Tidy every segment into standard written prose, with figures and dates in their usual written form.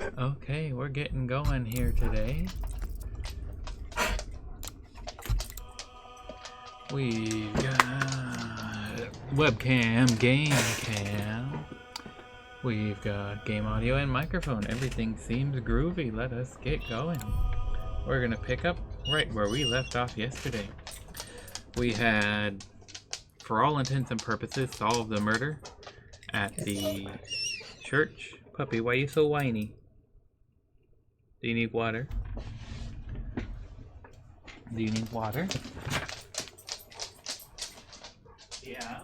Okay, we're getting going here today. We've got webcam, game cam. We've got game audio and microphone. Everything seems groovy. Let us get going. We're gonna pick up right where we left off yesterday. We had, for all intents and purposes, solved the murder at the church. Puppy, why are you so whiny? Do you need water? Do you need water? Yeah.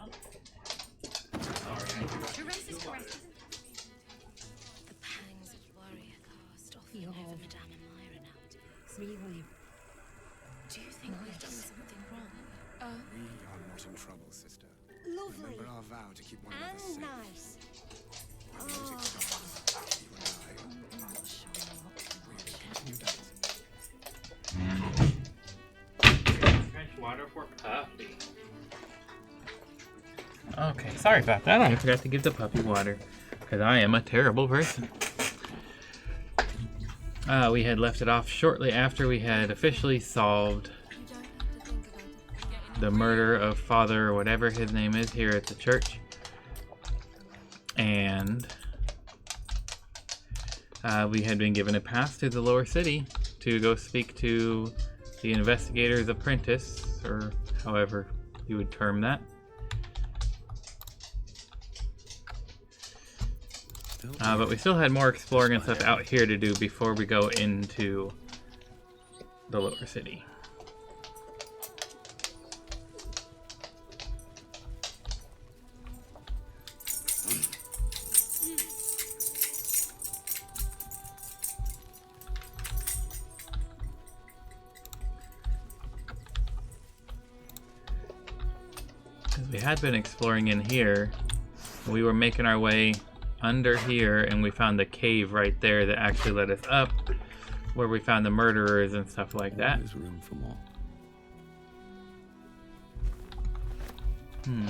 Sorry. The pangs of warrior cast off over Madame and Myra nowadays. Really, William? Do you think we've done something wrong? We are not in trouble, sister. Lovely. Remember our vow to keep one another safe. And nice. When music stops, you and I will continue that. Fresh water for Puppy. Okay, sorry about that. I forgot to give the puppy water because I am a terrible person. We had left it off shortly after we had officially solved the murder of Father, or whatever his name is, here at the church. And we had been given a pass to the lower city to go speak to the investigator's apprentice, or however you would term that. But we still had more exploring and stuff out here to do before we go into the lower city. We had been exploring in here. We were making our way under here, and we found the cave right there that actually led us up, where we found the murderers and stuff like that. There's room for more.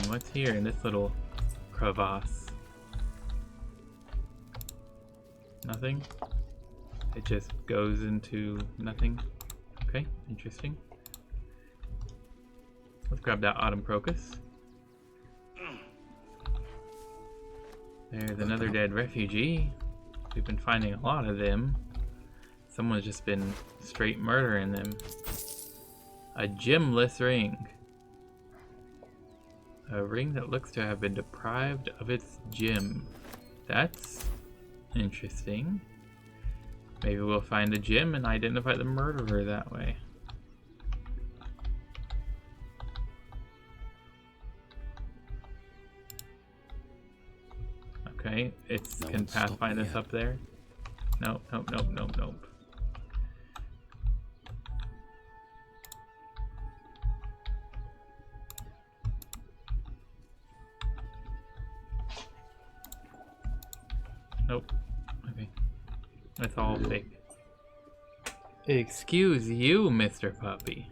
What's here in this little crevasse? Nothing? It just goes into nothing? Okay, interesting. Let's grab that autumn crocus. There's another dead refugee. We've been finding a lot of them. Someone's just been straight murdering them. A gemless ring. A ring that looks to have been deprived of its gem. That's interesting. Maybe we'll find a gem and identify the murderer that way. Okay, can pathfind us up there? Nope, nope, nope, nope, nope. Nope. Okay. That's all fake. Excuse you, Mr. Puppy.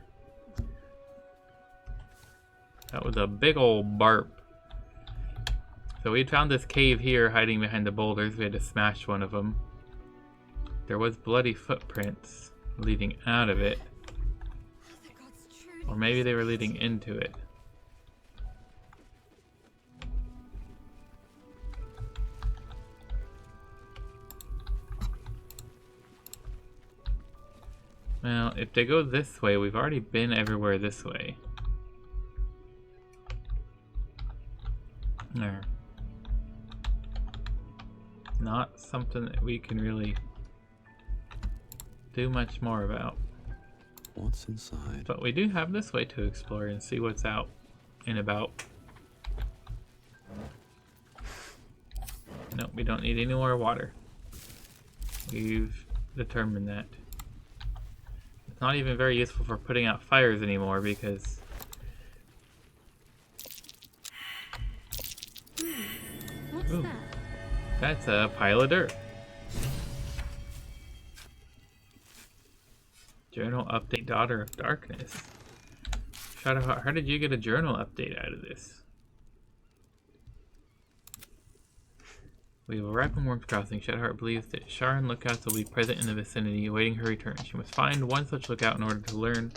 That was a big old barp. So we found this cave here hiding behind the boulders. We had to smash one of them. There was bloody footprints leading out of it. Or maybe they were leading into it. Well, if they go this way, we've already been everywhere this way. There. Not something that we can really do much more about. What's inside? But we do have this way to explore and see what's out and about. Nope, we don't need any more water. We've determined that. It's not even very useful for putting out fires anymore because What's that? that's a pile of dirt. Journal update, Daughter of Darkness. Shadowheart, how did you get a journal update out of this? Journal update, Daughter of Darkness. Shadowheart, how did you get a journal update out of this? Journal update, Daughter of Darkness. Shadowheart, how did you get a journal update out of this? Journal update, Daughter of Darkness. Shadowheart, how did you get a journal update out of this? We will arrive in Worm's Crossing. Shadowheart believes that Sharon lookouts will be present in the vicinity, awaiting her return. She must find one such lookout in order to learn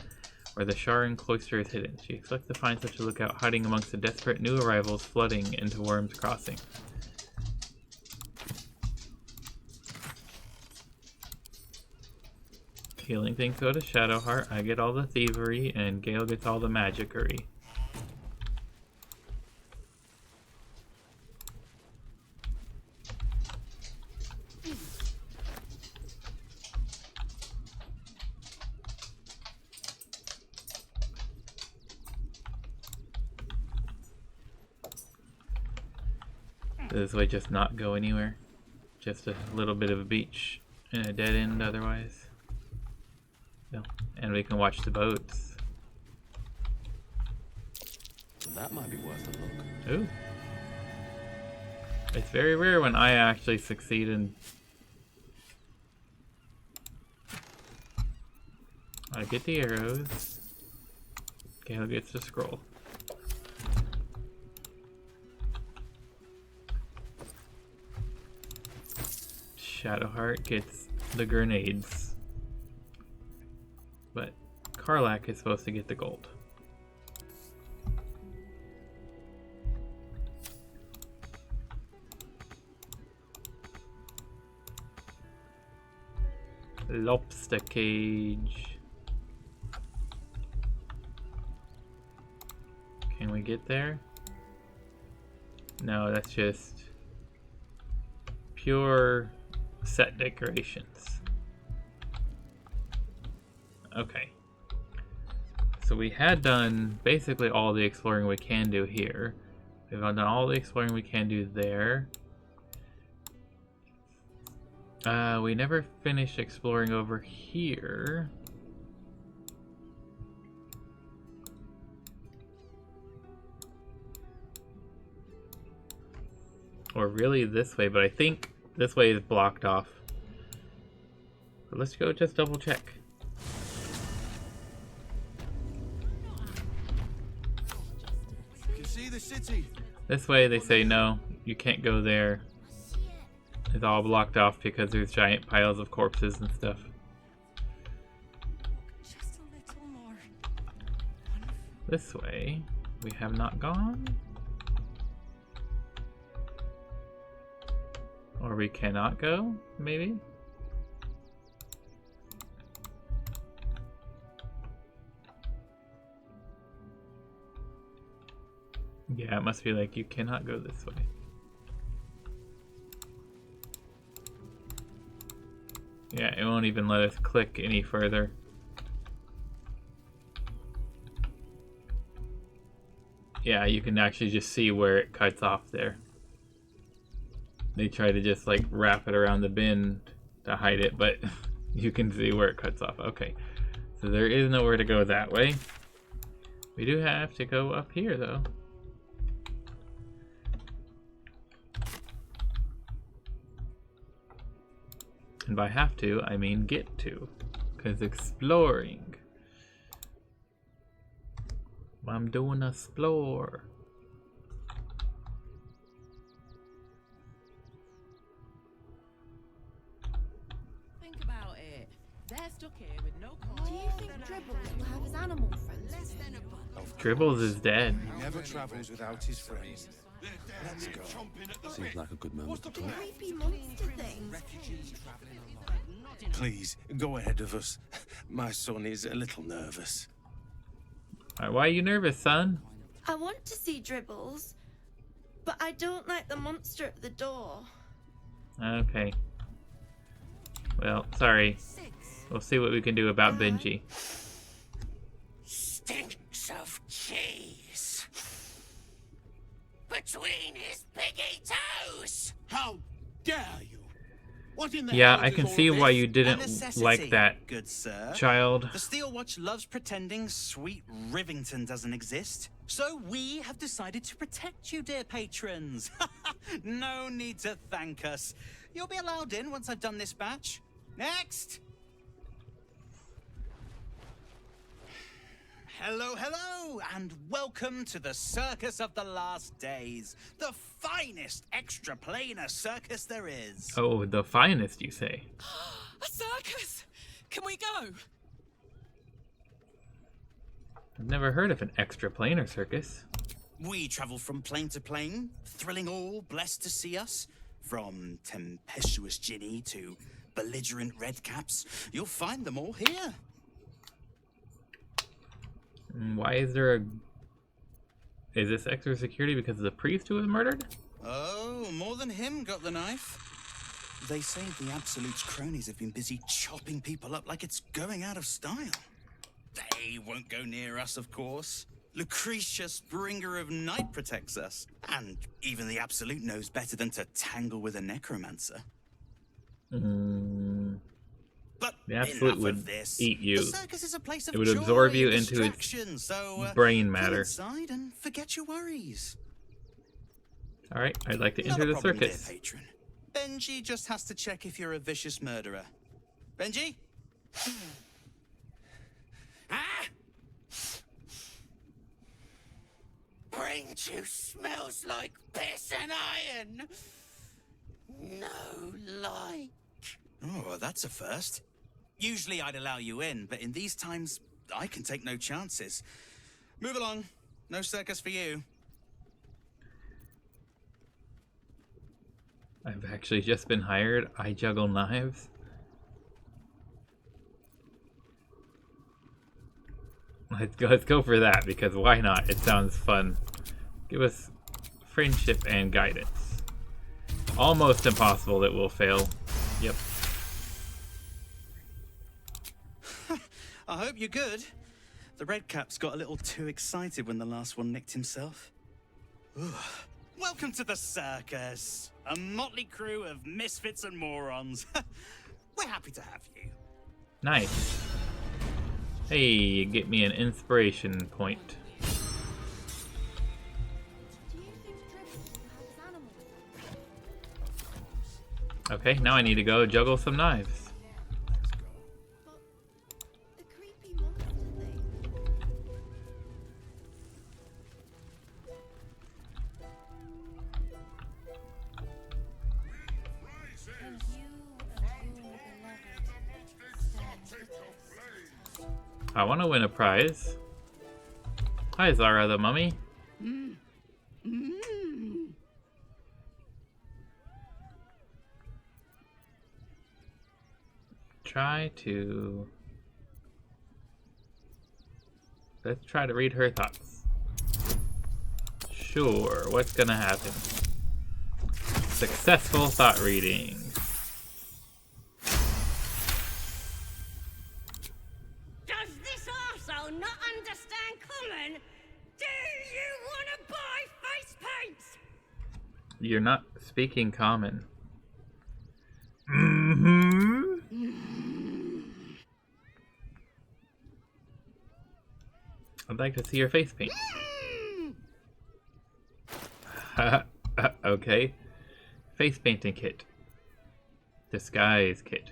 where the Sharon cloister is hidden. She expects to find such a lookout hiding amongst the desperate new arrivals flooding into Worm's Crossing. Healing things go to Shadowheart. I get all the thievery, and Gale gets all the magicery. Does this way just not go anywhere? Just a little bit of a beach and a dead end otherwise. No. And we can watch the boats. That might be worth a look. Ooh. It's very rare when I actually succeed in... I get the arrows. Gale gets the scroll. Shadowheart gets the grenades. But Karlach is supposed to get the gold. Lobster cage. Can we get there? No, that's just pure set decorations. Okay. So we had done basically all the exploring we can do here. We've done all the exploring we can do there. We never finished exploring over here. Or really this way, but I think this way is blocked off. But let's go just double check. You can see the city. This way they say no, you can't go there. It's all blocked off because there's giant piles of corpses and stuff. Just a little more. This way, we have not gone. Or we cannot go, maybe? Yeah, it must be like you cannot go this way. Yeah, it won't even let us click any further. Yeah, you can actually just see where it cuts off there. They try to just like wrap it around the bin to hide it, but you can see where it cuts off. Okay, so there is nowhere to go that way. We do have to go up here though. And by have to, I mean get to. Because exploring. I'm doing a explore. Think about it. They're stuck here with no Do you think Dribbles will have his animal friends with him? Dribbles is dead. He never travels without his friends. Let's go. Seems like a good moment to The talk. creepy monster things. Please, go ahead of us. My son is a little nervous. Alright, why are you nervous, son? I want to see Dribbles, but I don't like the monster at the door. Okay. Well, sorry. We'll see what we can do about Benji. Stinks of cheese between his piggy toes. How dare you? What in the Yeah, hell I is can all see this? why you A didn't necessity, like that good sir. child. The Steel Watch loves pretending sweet Rivington doesn't exist. So we have decided to protect you, dear patrons. No need to thank us. You'll be allowed in once I've done this batch. Next! Hello, hello, and welcome to the Circus of the Last Days, the finest extra-planar circus there is. Oh, the finest, you say? A circus! Can we go? I've never heard of an extra-planar circus. We travel from plane to plane, thrilling all blessed to see us. From tempestuous Ginny to belligerent redcaps, you'll find them all here. Why is there a... Is this extra security because of the priest who was murdered? Oh, more than him got the knife. They say the Absolute's cronies have been busy chopping people up like it's going out of style. They won't go near us, of course. Lucretius, bringer of night, protects us. And even the Absolute knows better than to tangle with a necromancer. But The Absolute enough would of this. eat you. The circus is a place of It would joy absorb you and into its distraction, so, brain come matter. inside and forget your worries. Alright, I'd like to Not enter a the problem, dear circus. patron. Benji just has to check if you're a vicious murderer. Benji? Ah! Brain juice smells like piss and iron. No light. Oh, that's a first. Usually I'd allow you in, but in these times, I can take no chances. Move along. No circus for you. I've actually just been hired. I juggle knives. Let's go for that, because why not? It sounds fun. Give us friendship and guidance. Almost impossible that we'll fail. Yep. I hope you're good. The redcaps got a little too excited when the last one nicked himself. Ooh. Welcome to the circus. A motley crew of misfits and morons. We're happy to have you. Nice. Hey, get me an inspiration point. Do you think Dribble has animals? Okay, now I need to go juggle some knives. But the creepy monster thing. And you and your beloved stand the test. I want to win a prize. Hi, Zara the mummy. Let's try to read her thoughts. Sure, what's gonna happen? Successful thought reading. Does this arsehole not understand common? Do you want to buy face paints? You're not speaking common. Mm-hmm. I'd like to see your face paint. Okay. Face painting kit. Disguise kit.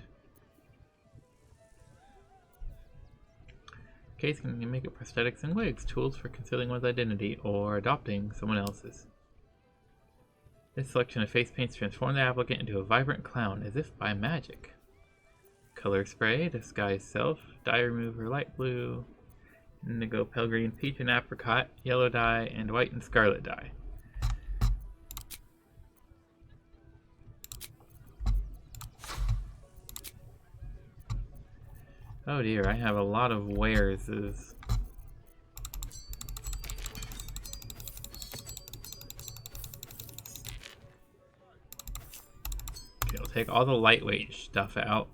Case can you make it prosthetics and wigs, tools for concealing one's identity or adopting someone else's. This selection of face paints transform the applicant into a vibrant clown as if by magic. Color spray, disguise self, dye remover light blue, indigo, pale green, peach and apricot, yellow dye, and white and scarlet dye. Oh dear, I have a lot of wares. Okay, we'll take all the lightweight stuff out.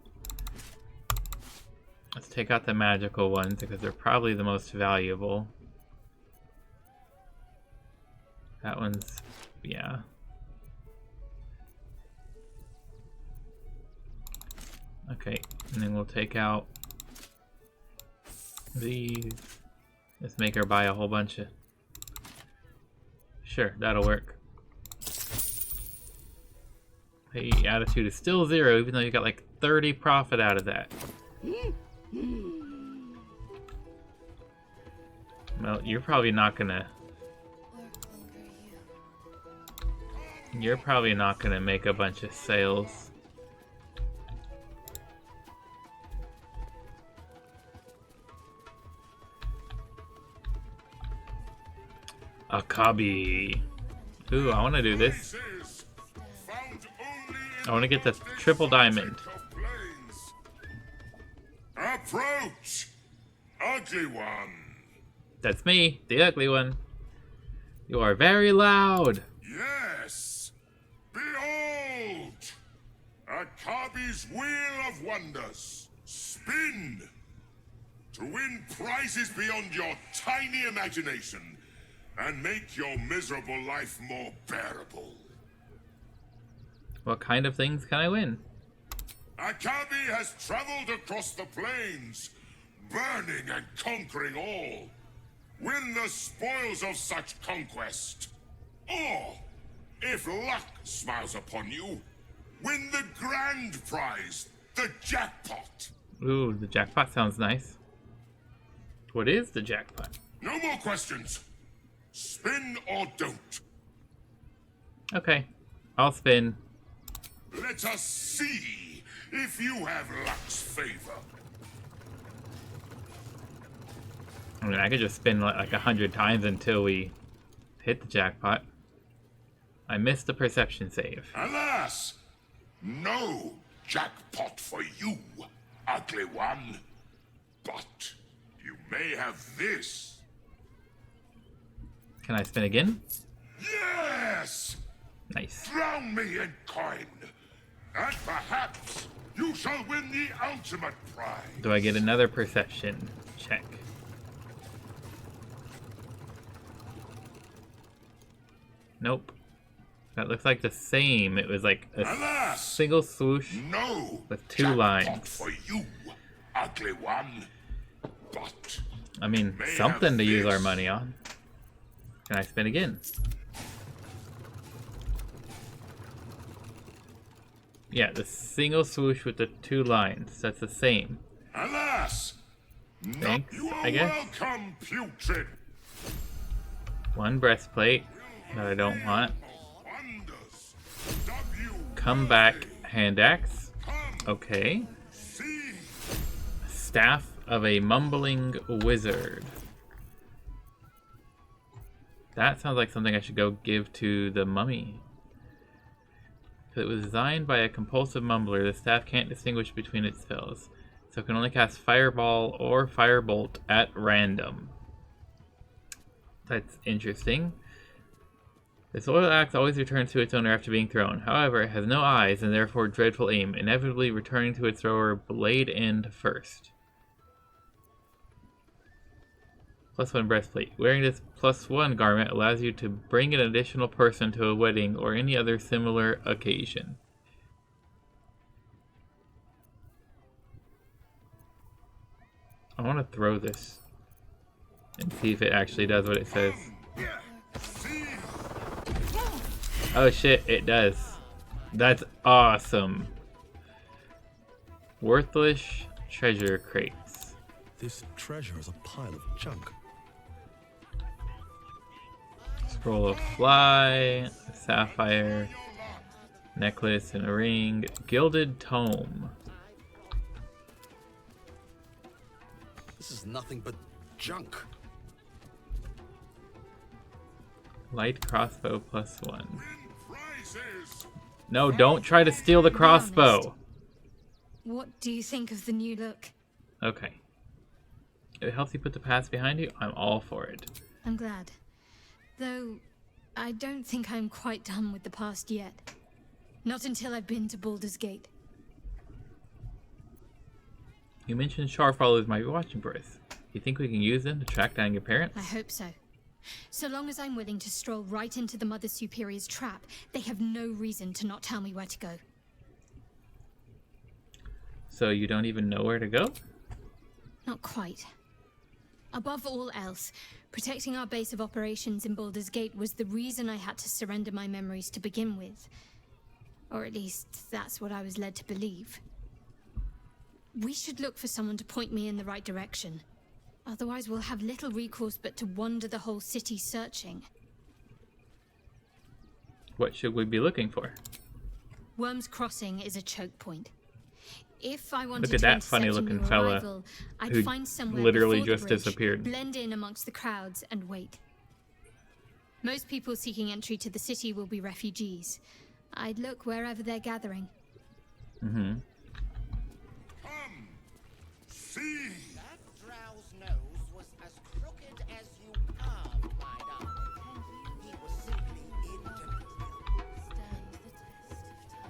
Let's take out the magical ones because they're probably the most valuable. That one's, yeah. Okay, and then we'll take out these. Let's make her buy a whole bunch of... Sure, that'll work. Hey, attitude is still 0, even though you got like 30 profit out of that. Well, you're probably not gonna... You're probably not gonna make a bunch of sales. Akabi. Ooh, I want to do this. I want to get the triple diamond. Approach, ugly one. That's me, the ugly one. You are very loud. Yes. Behold, Akabi's wheel of wonders. Spin to win prizes beyond your tiny imagination and make your miserable life more bearable. What kind of things can I win? Akabi has traveled across the plains, burning and conquering all. Win the spoils of such conquest. Or, if luck smiles upon you, win the grand prize, the jackpot. Ooh, the jackpot sounds nice. What is the jackpot? No more questions. Spin or don't. Okay, I'll spin. Let us see if you have luck's favor. I mean, I could just spin like 100 times until we hit the jackpot. I missed the perception save. Alas, no jackpot for you, ugly one. But you may have this. Can I spin again? Yes! Nice. Drown me in coin, and perhaps you shall win the ultimate prize. Do I get another perception check? Nope. That looks like the same. It was like a Alas, single swoosh no with two jackpot lines. for you, ugly one. But I mean, may something have to use our this. money on. Can I spin again? Yeah, the single swoosh with the two lines. That's the same. Alas, Thanks, you are I guess. welcome, putrid. One breastplate that I don't want. Wonders. Come back, hand axe. Okay. See. Staff of a mumbling wizard. That sounds like something I should go give to the mummy. If it was designed by a compulsive mumbler, the staff can't distinguish between its spells, so it can only cast Fireball or Firebolt at random. That's interesting. This oil axe always returns to its owner after being thrown. However, it has no eyes and therefore dreadful aim, inevitably returning to its thrower blade end first. +1 breastplate. Wearing this +1 garment allows you to bring an additional person to a wedding or any other similar occasion. I want to throw this and see if it actually does what it says. Oh shit, it does. That's awesome. Worthless treasure crates. This treasure is a pile of junk. Scroll of fly, a sapphire, necklace and a ring, gilded tome. This is nothing but junk. Light crossbow +1. No, don't try to steal the crossbow. What do you think of the new look? Okay. If it helps you put the past behind you, I'm all for it. I'm glad. Though, I don't think I'm quite done with the past yet. Not until I've been to Baldur's Gate. You mentioned Char followers might be watching for us. You think we can use them to track down your parents? I hope so. So long as I'm willing to stroll right into the Mother Superior's trap, they have no reason to not tell me where to go. So you don't even know where to go? Not quite. Above all else, protecting our base of operations in Baldur's Gate was the reason I had to surrender my memories to begin with. Or at least, that's what I was led to believe. We should look for someone to point me in the right direction. Otherwise, we'll have little recourse but to wander the whole city searching. What should we be looking for? Worm's Crossing is a choke point. If I wanted Look at to that funny intercept a looking new fella arrival, I'd who find somewhere literally before the just bridge, disappeared. blend in amongst the crowds and wait. Most people seeking entry to the city will be refugees. I'd look wherever they're gathering. Come, see. That drow's nose was as crooked as you carved, my darling. He was simply indefinable. Stand the test of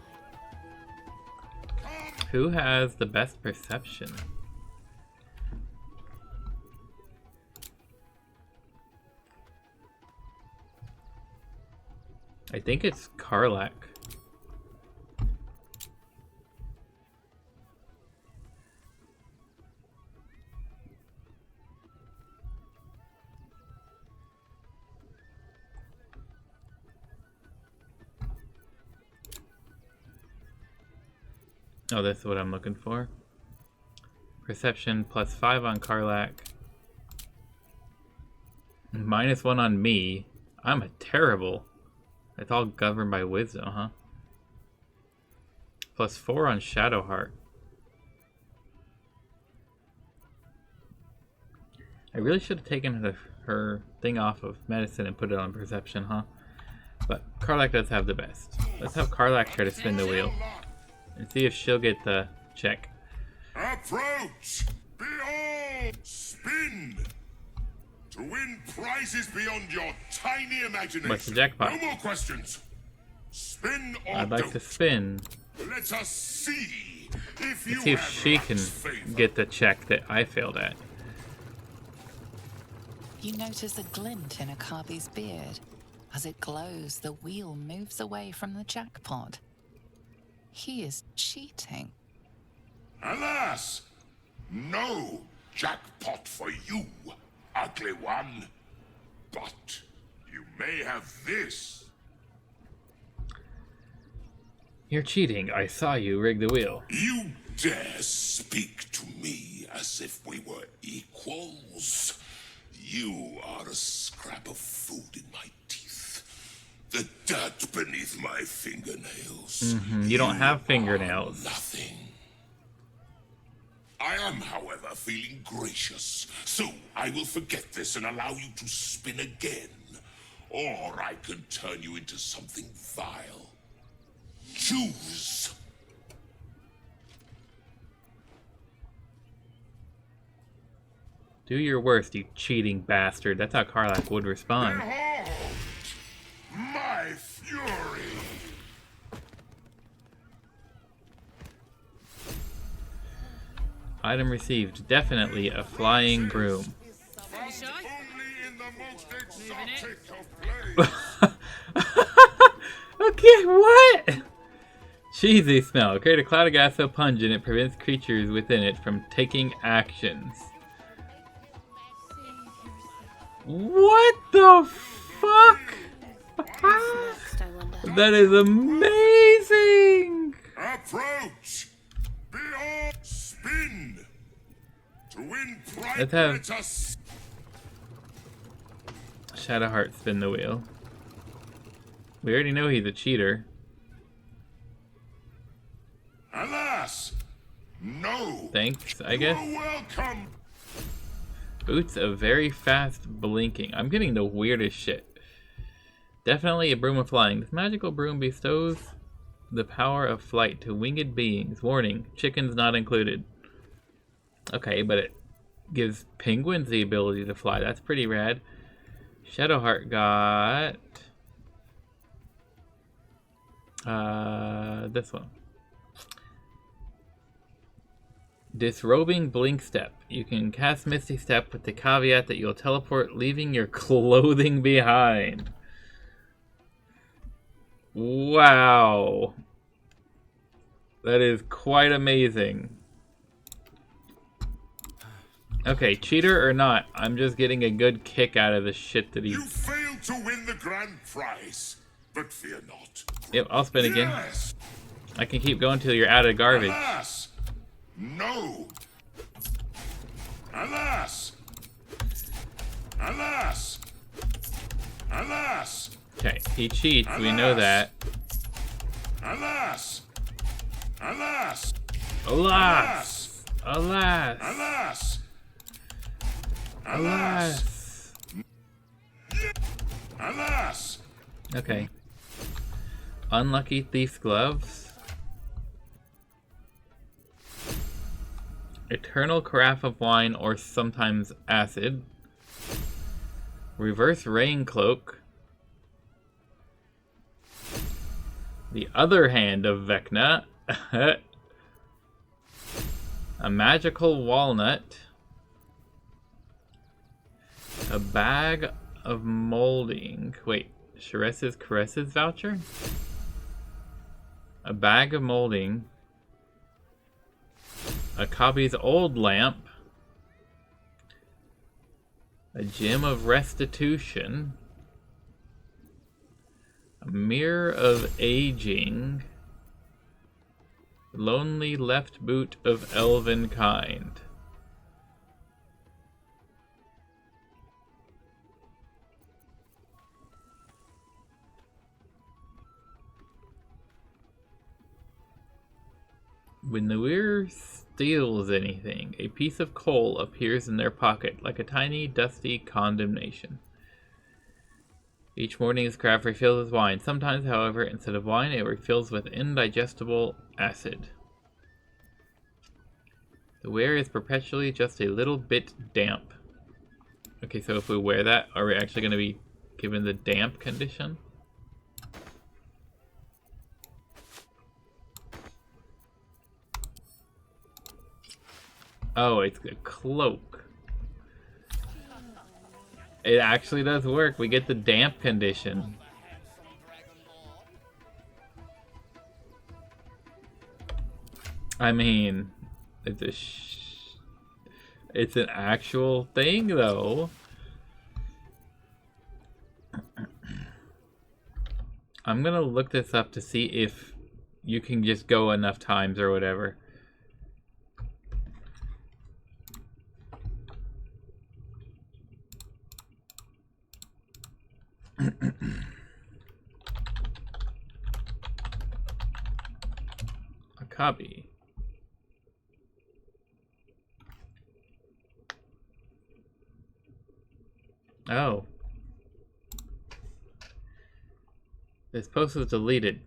time. Who has the best perception? I think it's Karlak. Oh, that's what I'm looking for. Perception +5 on Karlak. -1 on me. I'm a terrible. It's all governed by wisdom, huh? +4 on Shadowheart. I really should have taken her thing off of medicine and put it on perception, huh? But Karlak does have the best. Let's have Karlak try to spin the wheel and see if she'll get the check. Approach! Behold! Spin! To win prizes beyond your tiny imagination. What's the jackpot? No more questions. Spin or I'd like don't. to spin. Let us see if you Let's see if have she can luck's favor. get the check that I failed at. You notice a glint in Akabi's beard. As it glows, the wheel moves away from the jackpot. He is cheating. Alas! No jackpot for you, ugly one. But you may have this. You're cheating. I saw you rig the wheel. You dare speak to me as if we were equals? You are a scrap of food in my teeth. The dirt beneath my fingernails. You don't have fingernails. Nothing. I am, however, feeling gracious, so I will forget this and allow you to spin again. Or I can turn you into something vile. Choose. Do your worst, you cheating bastard. That's how Karlak would respond. Behold my fury. Item received. Definitely a flying broom. Only in the most exotic of places. Okay, what? Cheesy smell. Create a cloud of gas so pungent it prevents creatures within it from taking actions. What the fuck? Next, I wonder. That is amazing! Approach. Behold. Spin. To win pride. Let's have Let us. Shadowheart spin the wheel. We already know he's a cheater. Alas. No. Thanks, I guess. You're welcome. Boots of very fast blinking. I'm getting the weirdest shit. Definitely a broom of flying. This magical broom bestows the power of flight to winged beings. Warning, chickens not included. Okay, but it gives penguins the ability to fly. That's pretty rad. Shadowheart got... this one. Disrobing Blink Step. You can cast Misty Step with the caveat that you'll teleport, leaving your clothing behind. Wow. That is quite amazing. Okay, cheater or not, I'm just getting a good kick out of the shit that You he's... failed to win the grand prize, but fear not. Yep, I'll spin again. Yes. I can keep going till you're out of garbage. Alas. No. Alas. Alas! Alas! Okay, he cheats, we know that. Alas! Alas! Alas! Alas! Alas! Alas! Alas! Okay. Unlucky thief's gloves. Eternal carafe of wine or sometimes acid. Reverse rain cloak. The other hand of Vecna. A magical walnut. A bag of molding. Wait, Shares's Caresses voucher? A bag of molding. A copy's old lamp. A gem of restitution. A mirror of aging. Lonely left boot of elven kind. When the weir steals anything, a piece of coal appears in their pocket like a tiny, dusty condemnation. Each morning his craft refills with wine. Sometimes, however, instead of wine, it refills with indigestible acid. The wear is perpetually just a little bit damp. Okay, so if we wear that, are we actually going to be given the damp condition? Oh, it's a cloak. It actually does work. We get the damp condition. I mean, it's an actual thing, though. I'm gonna look this up to see if you can just go enough times or whatever. A copy. Oh. This post was deleted.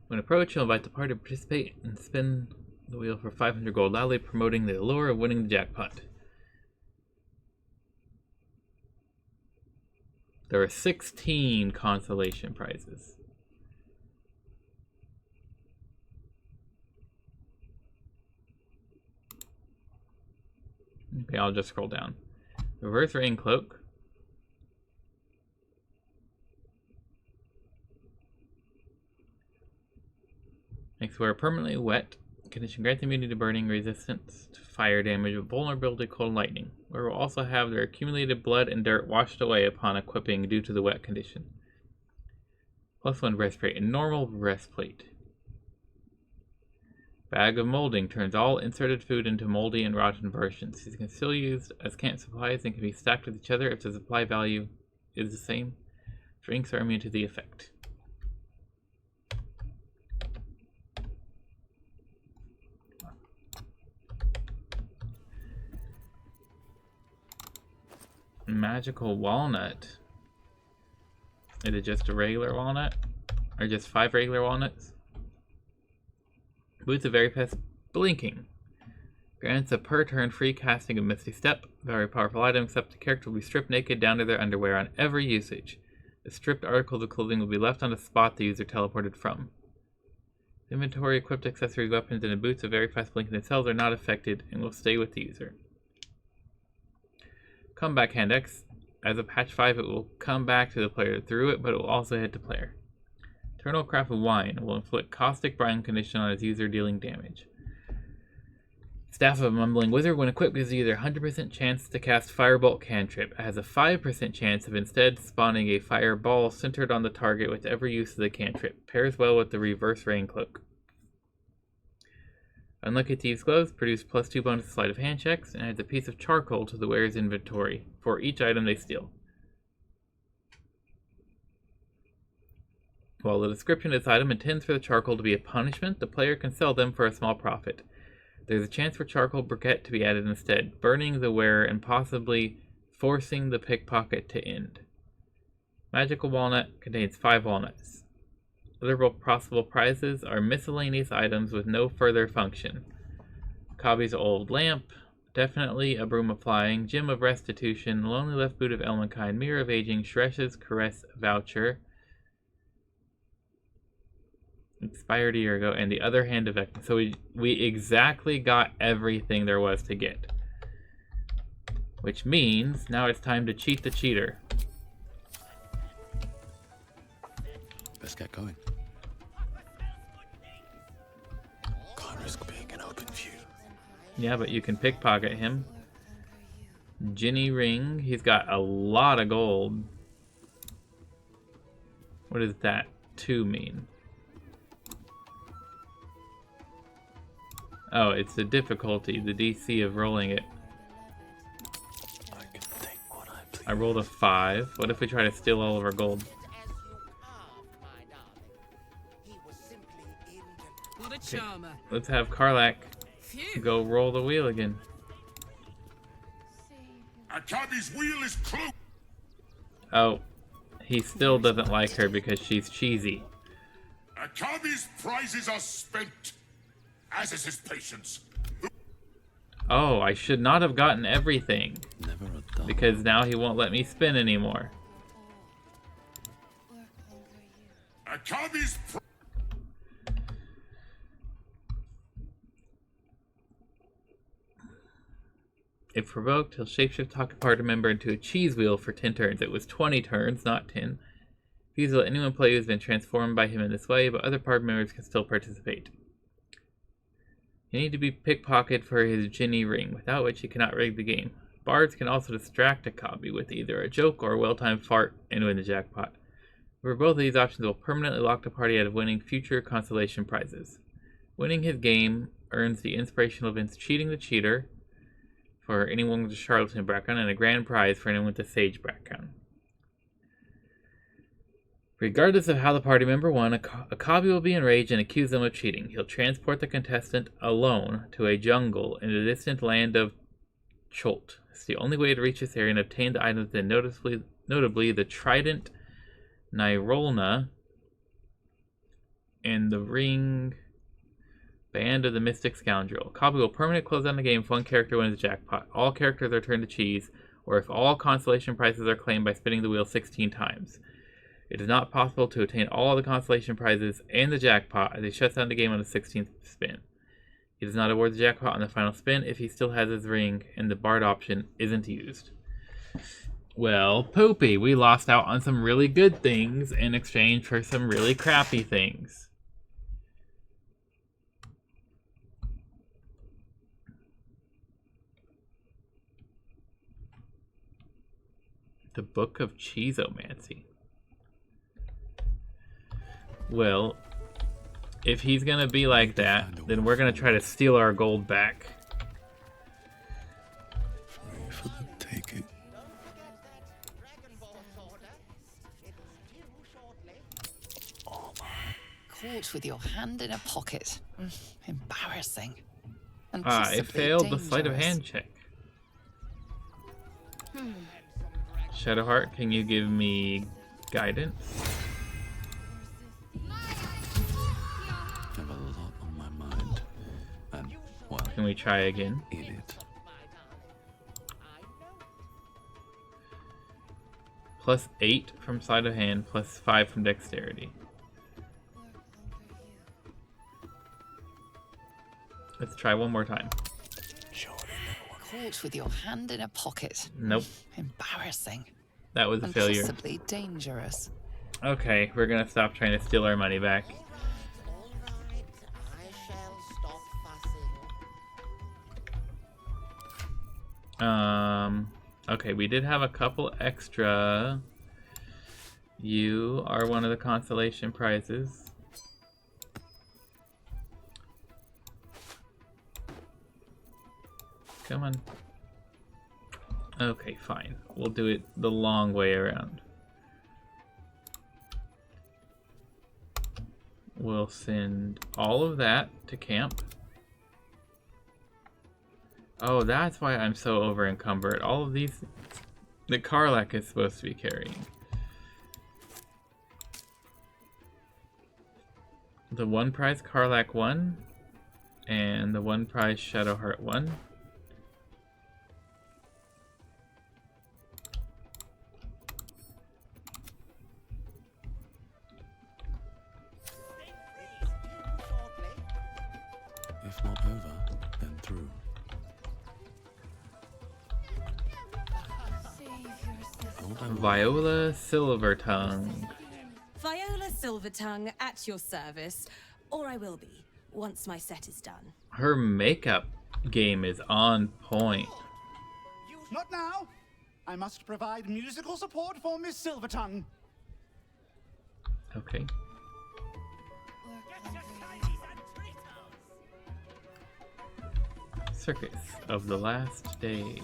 When approached, you'll invite the party to participate and spin the wheel for 500 gold, loudly promoting the allure of winning the jackpot. There are 16 consolation prizes. Okay, I'll just scroll down. Reverse rain cloak. Makes wear permanently wet. Condition grants immunity to burning, resistance to fire damage, with vulnerability to cold and lightning. Wearer will also have their accumulated blood and dirt washed away upon equipping due to the wet condition. +1 breastplate and normal breastplate. Bag of molding turns all inserted food into moldy and rotten versions. These can still be used as camp supplies and can be stacked with each other if the supply value is the same. Drinks are immune to the effect. Magical walnut. Is it just a regular walnut? Or just 5 regular walnuts? Boots of Very Pest Blinking. Grants a per turn free casting of Misty Step. Very powerful item, except the character will be stripped naked down to their underwear on every usage. The stripped articles of clothing will be left on the spot the user teleported from. Inventory, equipped accessories, weapons, and boots of very fast blinking themselves are not affected and will stay with the user. Comeback hand X. As of patch 5, it will come back to the player through it, but it will also hit the player. Eternal Craft of Wine will inflict caustic brine condition on its user, dealing damage. Staff of a Mumbling Wizard, when equipped, gives the user a 100% chance to cast Firebolt cantrip. It has a 5% chance of instead spawning a fireball centered on the target with every use of the cantrip. Pairs well with the Reverse Rain Cloak. Unlucky Thieves' Gloves produce +2 bonus to sleight of hand checks and adds a piece of charcoal to the wearer's inventory for each item they steal. While the description of this item intends for the charcoal to be a punishment, the player can sell them for a small profit. There's a chance for charcoal briquette to be added instead, burning the wearer and possibly forcing the pickpocket to end. Magical Walnut contains 5 walnuts. Other possible prizes are miscellaneous items with no further function. Cobby's Old Lamp, definitely a Broom of Flying, Gem of Restitution, Lonely Left Boot of Elmankind, Mirror of Aging, Shresh's Caress Voucher, expired a year ago, and the Other Hand of Vecna. So we exactly got everything there was to get. Which means now it's time to cheat the cheater. Best get going. Can't risk being an open view. Yeah, but you can pickpocket him. Ginny Ring, he's got a lot of gold. What does that 2 mean? Oh, it's the difficulty, the DC of rolling it. I can take what I please. I rolled a 5. What if we try to steal all of our gold? What a charmer. Let's have Karlak Phew. go roll the wheel again. Akabi's wheel is closed. Oh, he still doesn't like her because she's cheesy. Akabi's prizes are spent, as is his patience. Oh, I should not have gotten everything Never a dull. because now he won't let me spin anymore. Akabi's If provoked, he'll shapeshift talk a party member into a cheese wheel for 10 turns. It was 20 turns, not 10. He's let anyone play who's been transformed by him in this way, but other party members can still participate. You need to be pickpocketed for his Ginny Ring, without which he cannot rig the game. Bards can also distract a copy with either a joke or a well-timed fart and win the jackpot. For both of these options will permanently lock the party out of winning future consolation prizes. Winning his game earns the inspirational events Cheating the Cheater for anyone with a charlatan background and a grand prize for anyone with a sage background. Regardless of how the party member won, a copy will be enraged and accuse them of cheating. He'll transport the contestant alone to a jungle in the distant land of Cholt. It's the only way to reach this area and obtain the items, then notably the Trident, Nyrolna, and the Ring Band of the Mystic Scoundrel. Copy will permanently close down the game if one character wins the jackpot. All characters are turned to cheese, or if all consolation prizes are claimed by spinning the wheel 16 times. It is not possible to attain all of the consolation prizes and the jackpot as he shuts down the game on the 16th spin. He does not award the jackpot on the final spin if he still has his ring and the Bard option isn't used. Well, poopy, we lost out on some really good things in exchange for some really crappy things. The Book of Cheezomancy. Well, if he's gonna be like that, then we're gonna try to steal our gold back. Free for the taking. Caught with your hand in a pocket. Embarrassing. And It possibly failed the sleight of dangerous. hand check. Shadowheart, can you give me guidance? Have a lot on my mind. And, well, Can we try again? in it. +8 from sleight of hand, +5 from dexterity. Let's try one more time. Caught with your hand in a pocket. Nope. Embarrassing. That was a And failure. possibly dangerous. Okay, we're gonna stop trying to steal our money back. All right. I shall stop fussing. Okay, we did have a couple extra. You are one of the consolation prizes. Come on. Okay, fine. We'll do it the long way around. We'll send all of that to camp. Oh, that's why I'm so over encumbered. All of these that Karlach is supposed to be carrying. The one prize Karlach won, and the one prize Shadowheart won. If not over, then through. Viola Silvertongue. Viola Silvertongue at your service, or I will be, once my set is done. Her makeup game is on point. Not now. I must provide musical support for Miss Silvertongue. Okay. Circus of the Last Days.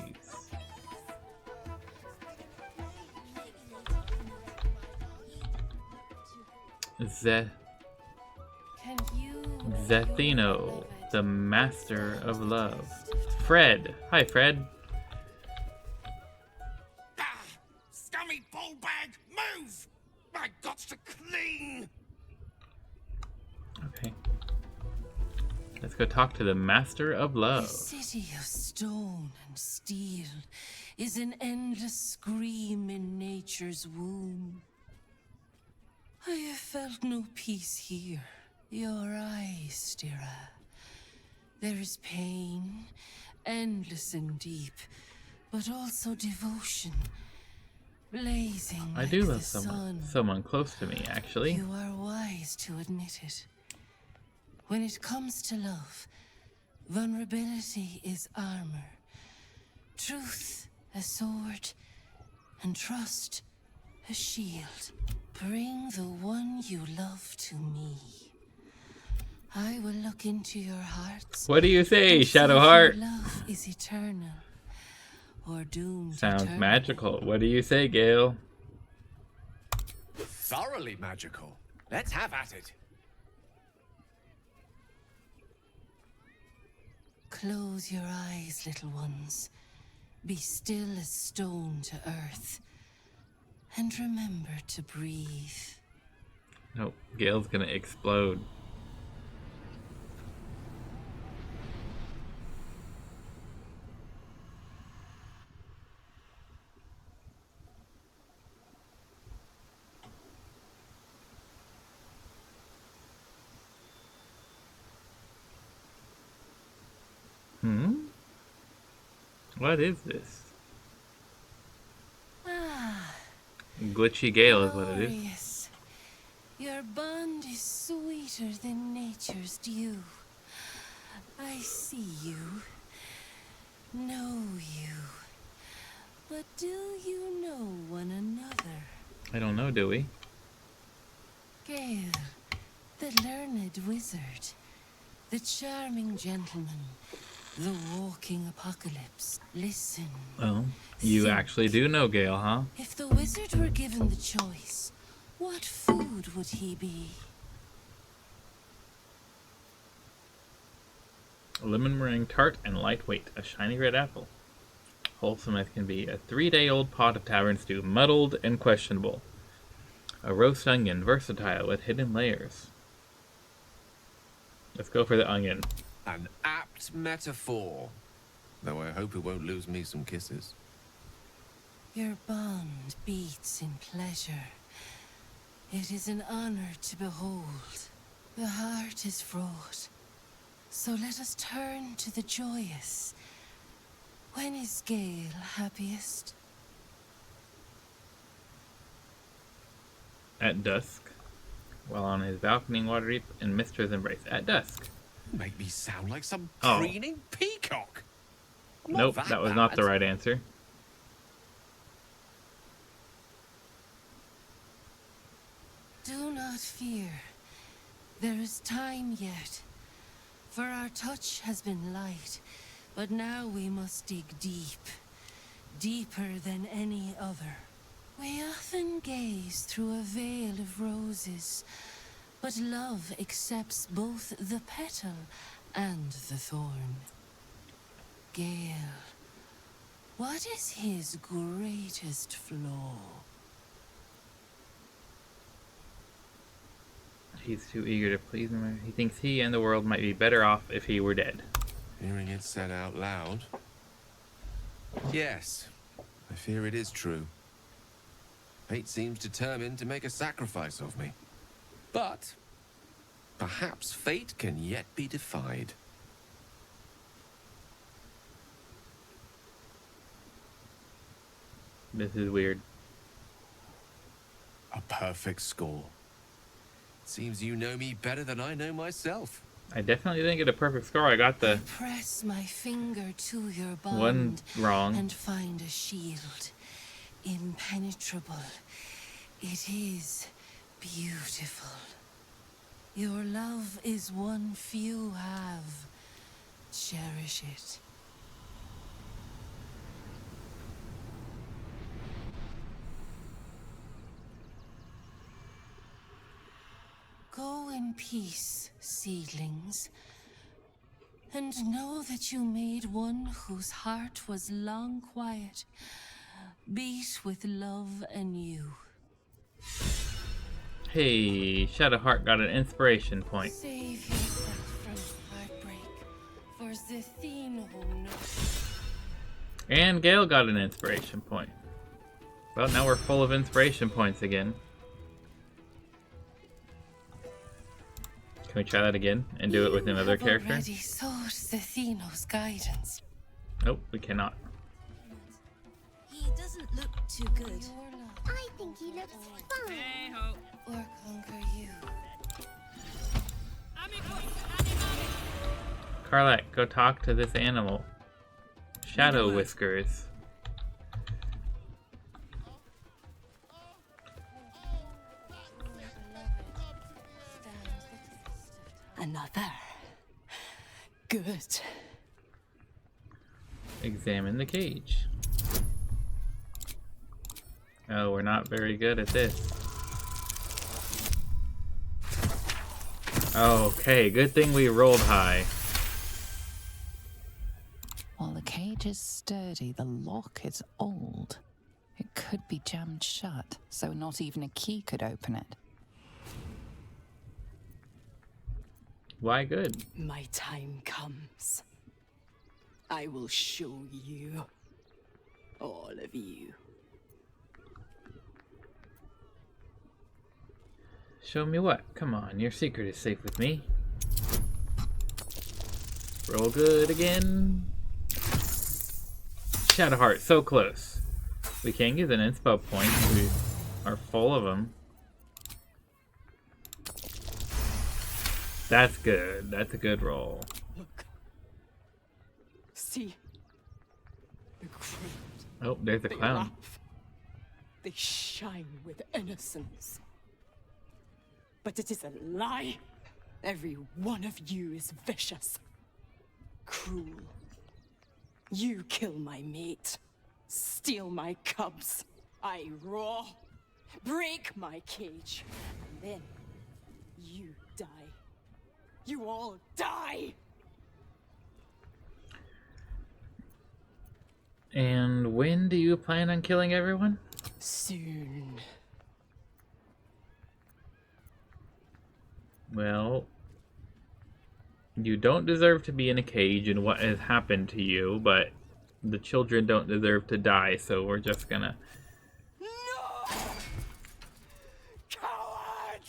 Zethino, the Master of Love. Fred. Hi, Fred. Scummy ballbag, move! My gots to clean! Okay. Let's go talk to the Master of Love. The city of stone and steel is an endless scream in nature's womb. I have felt no peace here. Your eyes, Stira. There is pain, endless and deep, but also devotion, blazing I do like love the someone close to me, actually. You are wise to admit it. When it comes to love, vulnerability is armor, truth a sword, and trust a shield. Bring the one you love to me. I will look into your hearts. What do you say, and see if Shadowheart? your love is eternal or doomed. Sounds eternal. magical. What do you say, Gale? Thoroughly magical. Let's have at it. Close your eyes, little ones. Be still as stone to earth. And remember to breathe. Nope, Gale's gonna explode. What is this? Glitchy Gale is what it is. Glorious. Your bond is sweeter than nature's dew. I see you, know you. But do you know one another? I don't know, do we? Gale, the learned wizard, the charming gentleman, the walking apocalypse. Listen. Oh, you actually do know Gale, huh? If the wizard were given the choice, what food would he be? A lemon meringue tart and lightweight, a shiny red apple. Wholesome as can be, a 3-day-old pot of tavern stew, muddled and questionable. A roast onion, versatile with hidden layers. Let's go for the onion. An apt metaphor. Though I hope it won't lose me some kisses. Your bond beats in pleasure. It is an honor to behold. The heart is fraught. So let us turn to the joyous. When is Gale happiest? At dusk. While on his balcony in Waterdeep in Mistress Embrace. At dusk. Make me sound like some Oh. preening peacock. Nope, that was not the right answer. Do not fear. There is time yet. For our touch has been light, but now we must dig deep. Deeper than any other. We often gaze through a veil of roses, but love accepts both the petal and the thorn. Gale, what is his greatest flaw? He's too eager to please him. He thinks he and the world might be better off if he were dead. Hearing it said out loud. Yes, I fear it is true. Fate seems determined to make a sacrifice of me. But perhaps fate can yet be defied. This is weird. A perfect score. Seems you know me better than I know myself. I definitely didn't get a perfect score. I got the Press my finger to your bond one wrong. and find a shield. Impenetrable. It is beautiful. Your love is one few have. Cherish it. Go in peace, seedlings, and know that you made one whose heart was long quiet, beat with love anew. Hey, Shadowheart got an inspiration point. Save yourself from heartbreak, for Zethino knows. And Gale got an inspiration point. Well, now we're full of inspiration points again. Can we try that again and do it with another character? Already sought Zethino's guidance. Nope, we cannot. He doesn't look too good. I think he looks fine. Hey-ho. Or conquer you. Carlette, go talk to this animal. Shadow Whiskers. Another. Good. Examine the cage. Oh, we're not very good at this. Okay, good thing we rolled high. While the cage is sturdy, the lock is old. It could be jammed shut, so not even a key could open it. Why good? My time comes. I will show you. All of you. Show me what? Come on, your secret is safe with me. Roll good again. Shadowheart, so close. We can't use an inspo point. We are full of them. That's good. That's a good roll. Look. See. The crowd. Oh, there's a They clown. laugh. They shine with innocence. But it is a lie. Every one of you is vicious. Cruel. You kill my mate. Steal my cubs. I roar. Break my cage. And then you die. You all die! And when do you plan on killing everyone? Soon. Well, you don't deserve to be in a cage and what has happened to you, but the children don't deserve to die, so we're just gonna... No! Coward!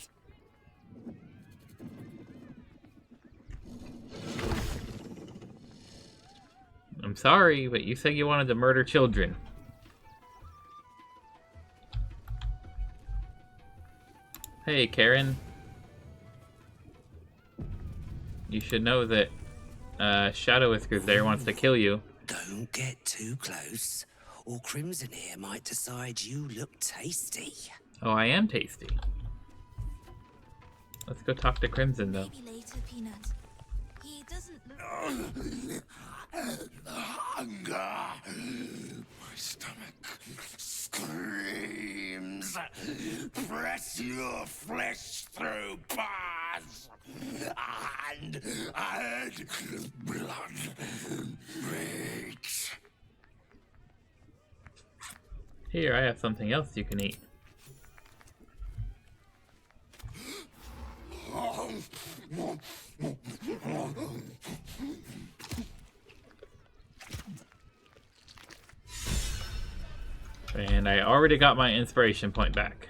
I'm sorry, but you said you wanted to murder children. Hey, Karen. You should know that Shadow Whiskers there wants to kill you. Don't get too close, or Crimson here might decide you look tasty. Oh, I am tasty. Let's go talk to Crimson, though. Maybe later, Peanut. He doesn't look... Hunger! My stomach screams. Press your flesh through bars and add blood breaks. Here, I have something else you can eat. And I already got my inspiration point back.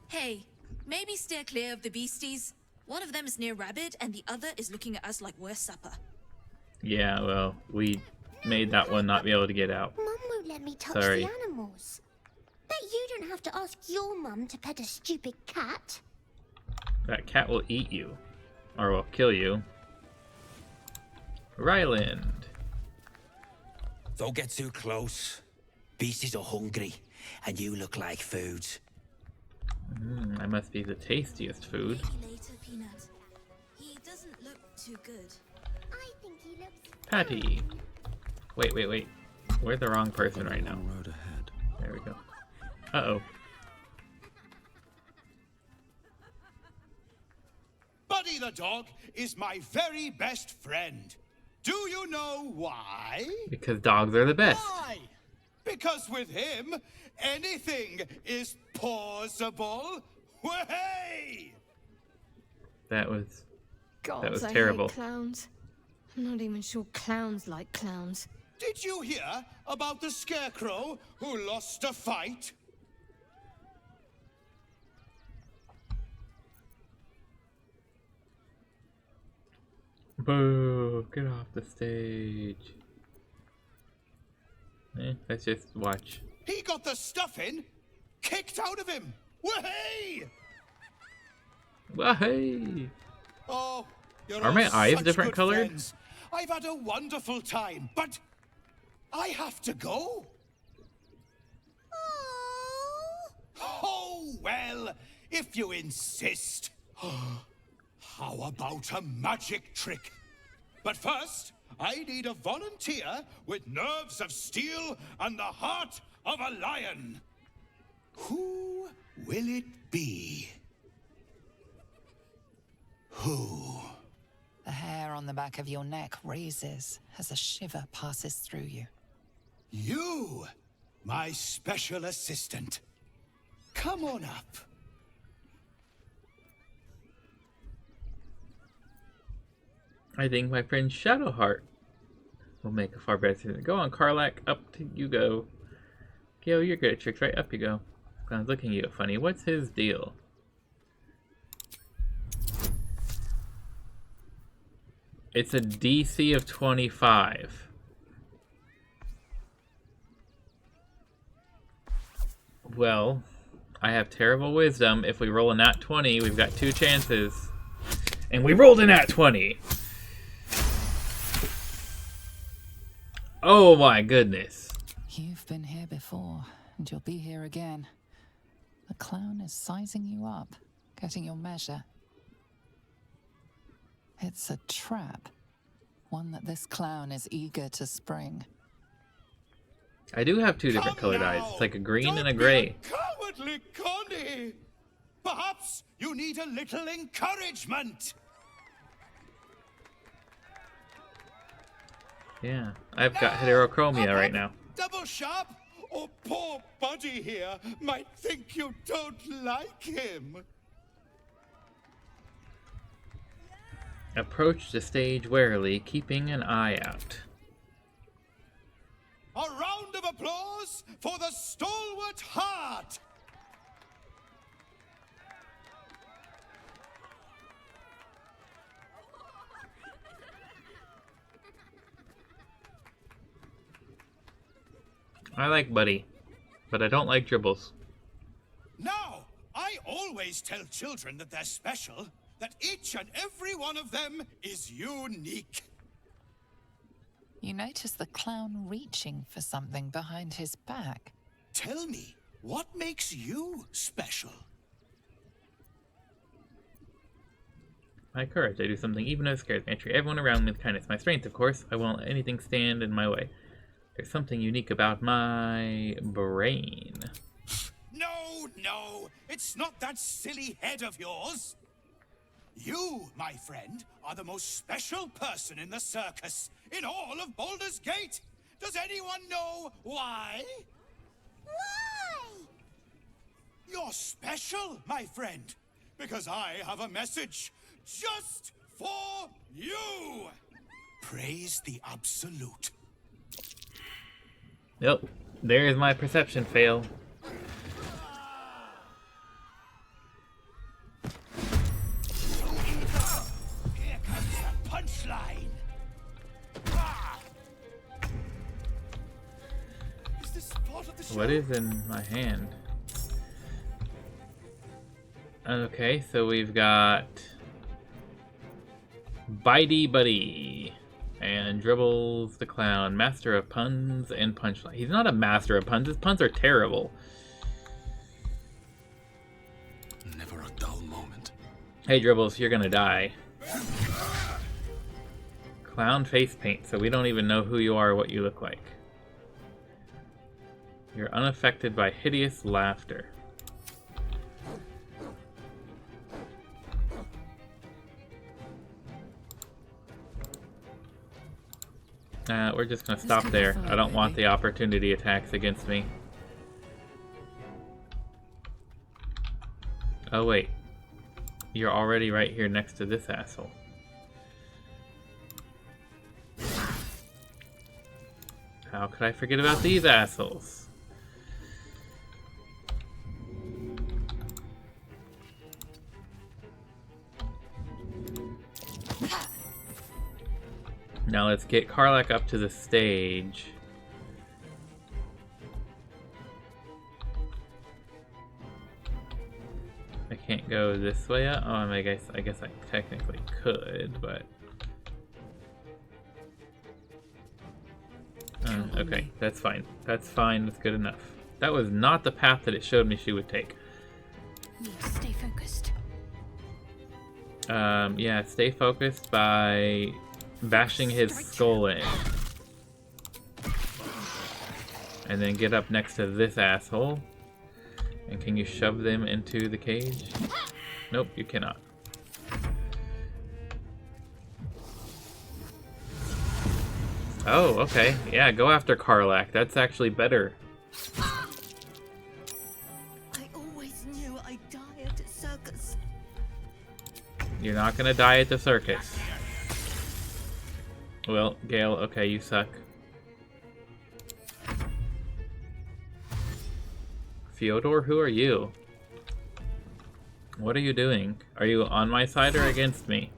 Hey, maybe steer clear of the beasties. One of them is near Rabbit, and the other is looking at us like we're supper. Yeah, well, we made that one not be able to get out. Mum won't let me touch Sorry. the animals. Bet you don't have to ask your mum to pet a stupid cat. That cat will eat you. Or will kill you. Ryland. Don't get too close. Beasties are hungry, and you look like food. I must be the tastiest food. Maybe later, Peanut. He doesn't look too good. I think he looks... Patty. Wait. We're the wrong person right now. Road ahead. There we go. Uh-oh. Buddy the dog is my very best friend. Do you know why? Because dogs are the best. Why? Because with him, anything is possible. Way! That was God, I terrible. hate clowns. I'm not even sure clowns like clowns. Did you hear about the scarecrow who lost a fight? Boo! Get off the stage. Let's just watch. He got the stuffing kicked out of him. Way! Wahey! Oh, you're Are all my eyes such different good colored? friends. I've had a wonderful time, but I have to go. Oh, well, if you insist. How about a magic trick? But first, I need a volunteer with nerves of steel and the heart of a lion. Who will it be? Who? The hair on the back of your neck raises as a shiver passes through you. You, my special assistant. Come on up. I think my friend Shadowheart will make a far better decision. Go on, Karlach. Up to you go. Gil, you're good at tricks, right? Up you go. Clown's looking at you funny. What's his deal? It's a DC of 25. Well, I have terrible wisdom. If we roll a nat 20, we've got 2 chances. And we rolled a nat 20! Oh my goodness. You've been here before, and you'll be here again. The clown is sizing you up, getting your measure. It's a trap, one that this clown is eager to spring. I do have 2 different colored eyes. It's like a green and a gray. Cowardly Connie! Perhaps you need a little encouragement. Yeah, I've got heterochromia right now. Double sharp, or poor Buddy here might think you don't like him. Approach the stage warily, keeping an eye out. A round of applause for the stalwart heart. I like Buddy, but I don't like Dribbles. Now, I always tell children that they're special, that each and every one of them is unique. You notice the clown reaching for something behind his back. Tell me, what makes you special? My courage, I do something even though it scares me. I treat everyone around me with kindness. My strength, of course, I won't let anything stand in my way. There's something unique about my brain. No, it's not that silly head of yours. You, my friend, are the most special person in the circus, in all of Baldur's Gate. Does anyone know why? Why? You're special, my friend, because I have a message just for you. Praise the Absolute. Yep, there is my perception fail. Here comes the punchline. Is this part of the show? What is in my hand? Okay, so we've got Bitey Buddy and Dribbles the Clown, master of puns and punchline. He's not a master of puns. His puns are terrible. Never a dull moment. Hey Dribbles, you're gonna die. Clown face paint, so we don't even know who you are or what you look like. You're unaffected by hideous laughter. We're just gonna stop there. I don't want the opportunity attacks against me. Oh wait. You're already right here next to this asshole. How could I forget about these assholes? Now let's get Karlak up to the stage. I can't go this way yet. Oh, I guess I technically could, but okay, that's fine. That's fine. That's good enough. That was not the path that it showed me she would take. Need to stay focused. Yeah, stay focused by bashing his skull in. And then get up next to this asshole. And can you shove them into the cage? Nope, you cannot. Oh, okay. Yeah, go after Karlak. That's actually better. I always knew I'd die at a circus. You're not gonna die at the circus. Well, Gale, okay, you suck. Fyodor, who are you? What are you doing? Are you on my side or against me?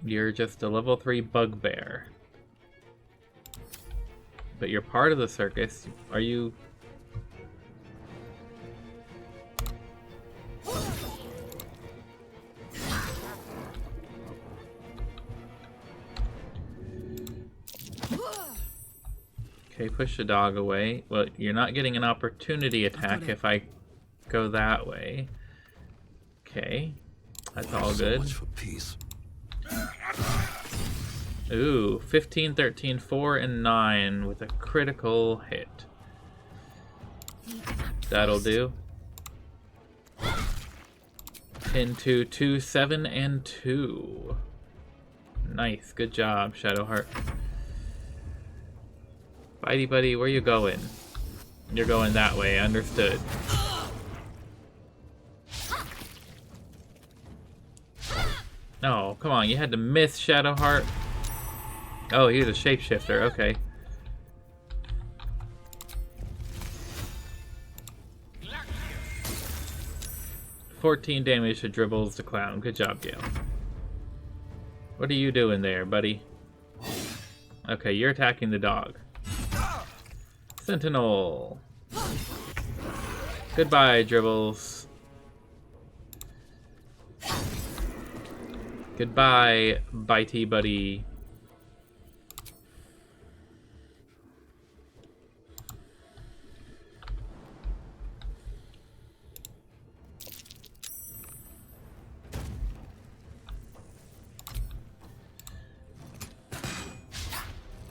You're just a level 3 bugbear. But you're part of the circus. Are you... Okay, push the dog away. Well, you're not getting an opportunity attack if I go that way. Okay, that's all good. So much for peace. Ooh, 15, 13, 4, and 9 with a critical hit. That'll do. 10, 2, 2, 7, and 2. Nice, good job, Shadowheart. Bitey Buddy, where you going? You're going that way, understood. No, come on, you had to miss Shadowheart. Oh, he's a shapeshifter, okay. 14 damage to Dribbles the Clown. Good job, Gale. What are you doing there, buddy? Okay, you're attacking the dog. Sentinel. Goodbye, Dribbles. Goodbye, bitey buddy.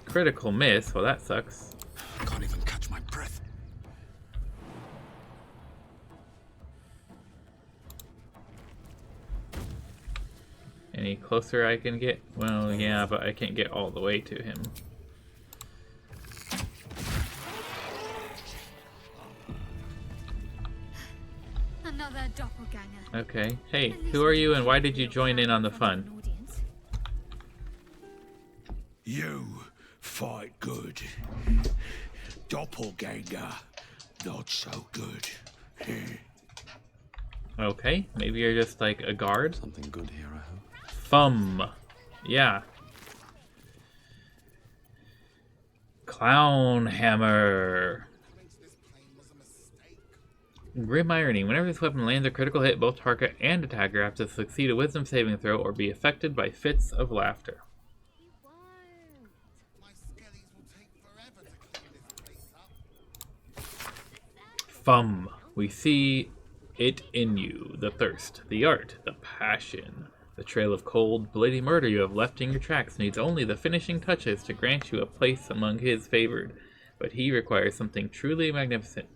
Critical miss. Well, that sucks. I can't even catch my breath. Any closer I can get? Well, yeah, but I can't get all the way to him. Another doppelganger. Okay. Hey, who are you and why did you join in on the fun? You fight good. Doppelganger, not so good. Okay, maybe you're just like a guard. Something good here, I hope. Thumb. Yeah. Clown hammer. Grim irony. Whenever this weapon lands a critical hit, both target and attacker have to succeed a wisdom saving throw or be affected by fits of laughter. Thumb. We see it in you. The thirst, the art, the passion. The trail of cold, bloody murder you have left in your tracks needs only the finishing touches to grant you a place among his favored. But he requires something truly magnificent.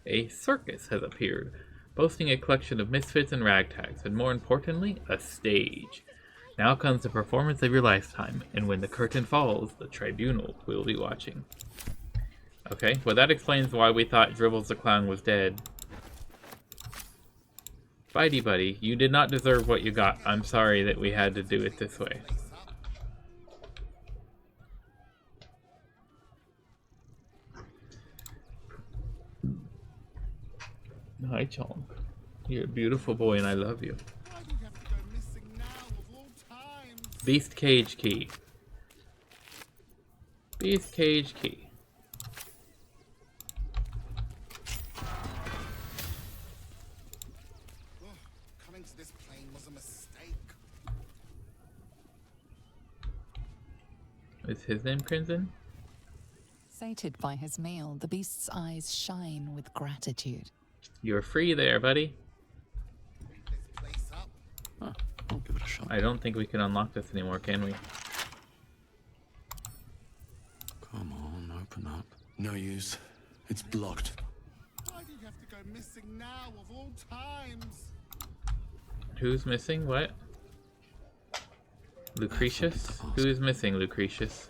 A circus has appeared, boasting a collection of misfits and ragtags, and more importantly, a stage. Now comes the performance of your lifetime, and when the curtain falls, the tribunal will be watching. Okay, well that explains why we thought Dribbles the Clown was dead. Bitey buddy, you did not deserve what you got. I'm sorry that we had to do it this way. Hi, Chonk. You're a beautiful boy and I love you. Beast Cage Key. Beast Cage Key. Coming to this plane was a mistake. Is his name Crimson? Sated by his meal, the beast's eyes shine with gratitude. You're free there, buddy. Huh, I'll give it a shot. I don't think we can unlock this anymore, can we? Come on, open up. No use. It's blocked. Why do you have to go missing now of all times? Who's missing? What? Lucretius? Who is missing, Lucretius?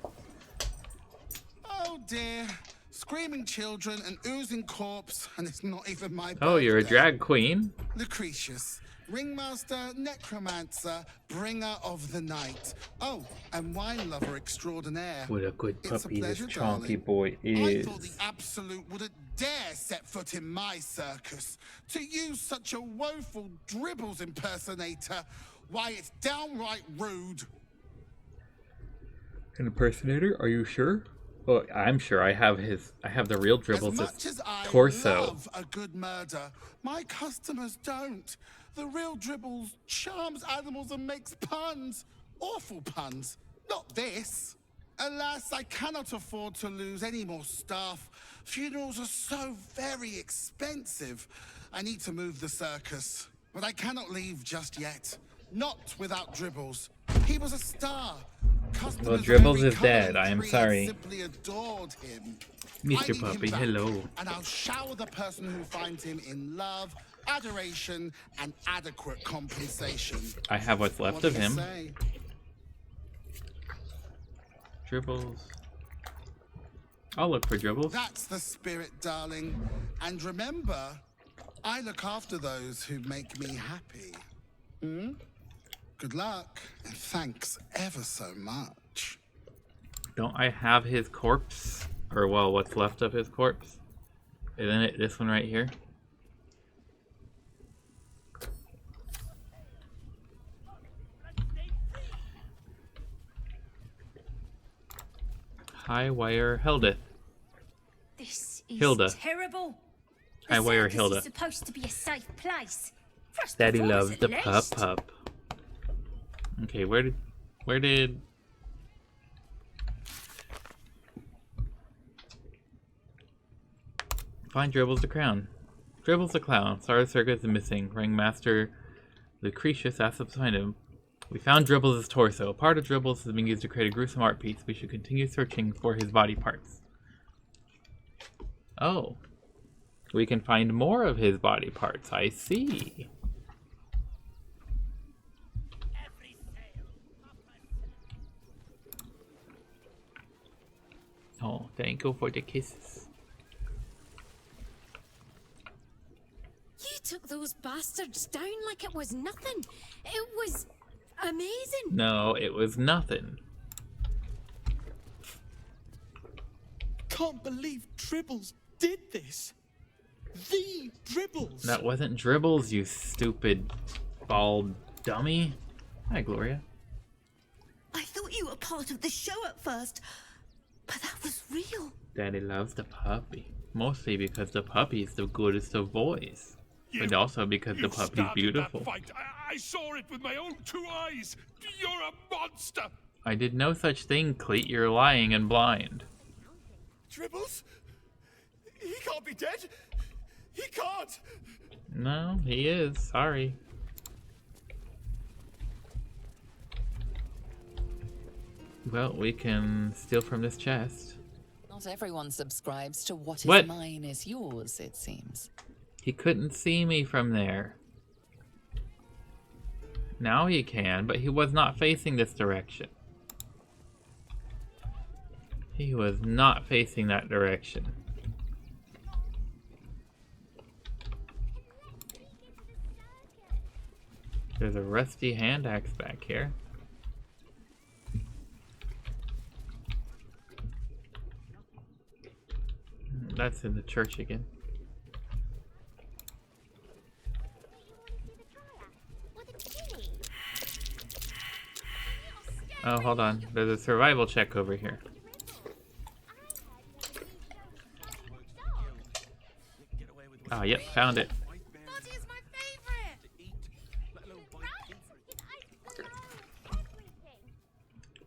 Oh dear. Screaming children, an oozing corpse, and it's not even my Oh, you're a birthday. drag queen? Lucretius, ringmaster, necromancer, bringer of the night. Oh, and wine lover extraordinaire. What a good It's a puppy this pleasure, chonky darling. boy I is. thought the absolute wouldn't dare set foot in my circus. To use such a woeful Dribbles impersonator, why, it's downright rude. An impersonator? Are you sure? Well, I'm sure. I have the real Dribbles' As much as I torso. love a good murder, my customers don't. The real Dribbles charms animals and makes puns. Awful puns. Not this. Alas, I cannot afford to lose any more staff. Funerals are so very expensive. I need to move the circus. But I cannot leave just yet. Not without Dribbles. He was a star. Customers Well, of Dribbles every is colour dead. and I am creed sorry. simply adored him. I Mr. need him Puppy, back, hello. and I'll shower the person who finds him in love, adoration, and adequate compensation. I have what's left What of do you him. say? Dribbles. I'll look for Dribbles. That's the spirit, darling. And remember, I look after those who make me happy. Hmm? Good luck, and thanks ever so much. Don't I have his corpse? Or, well, what's left of his corpse? Isn't it this one right here? High Wire Hildeth. This is Hilda. terrible. High Wire Circus Hilda. is supposed to be a safe place. For us Daddy performers, loves at the least. pup. Okay, where did find Dribbles the Crown? Dribbles the Clown. Star of the Circus is missing. Ringmaster Lucretius asked us to find him. We found Dribbles' torso. Part of Dribbles is being used to create a gruesome art piece. We should continue searching for his body parts. Oh. We can find more of his body parts. I see. Oh, thank you for the kisses. You took those bastards down like it was nothing. It was amazing. No, it was nothing. Can't believe Dribbles did this. The Dribbles. That wasn't Dribbles, you stupid bald dummy. Hi, Gloria. I thought you were part of the show at first, but that was real. Daddy loves the puppy. Mostly because the puppy's the goodest of boys. But also because the puppy's beautiful. That fight. I saw it with my own 2 eyes. You're a monster. I did no such thing, Cleet. You're lying and blind. Dribbles? He can't be dead. He can't. No, he is. Sorry. Well, we can steal from this chest. Not everyone subscribes to what What? is mine is yours, it seems. He couldn't see me from there. Now he can, but he was not facing this direction. He was not facing that direction. There's a rusty hand axe back here. That's in the church again. Oh, hold on. There's a survival check over here. Oh, yep, found it.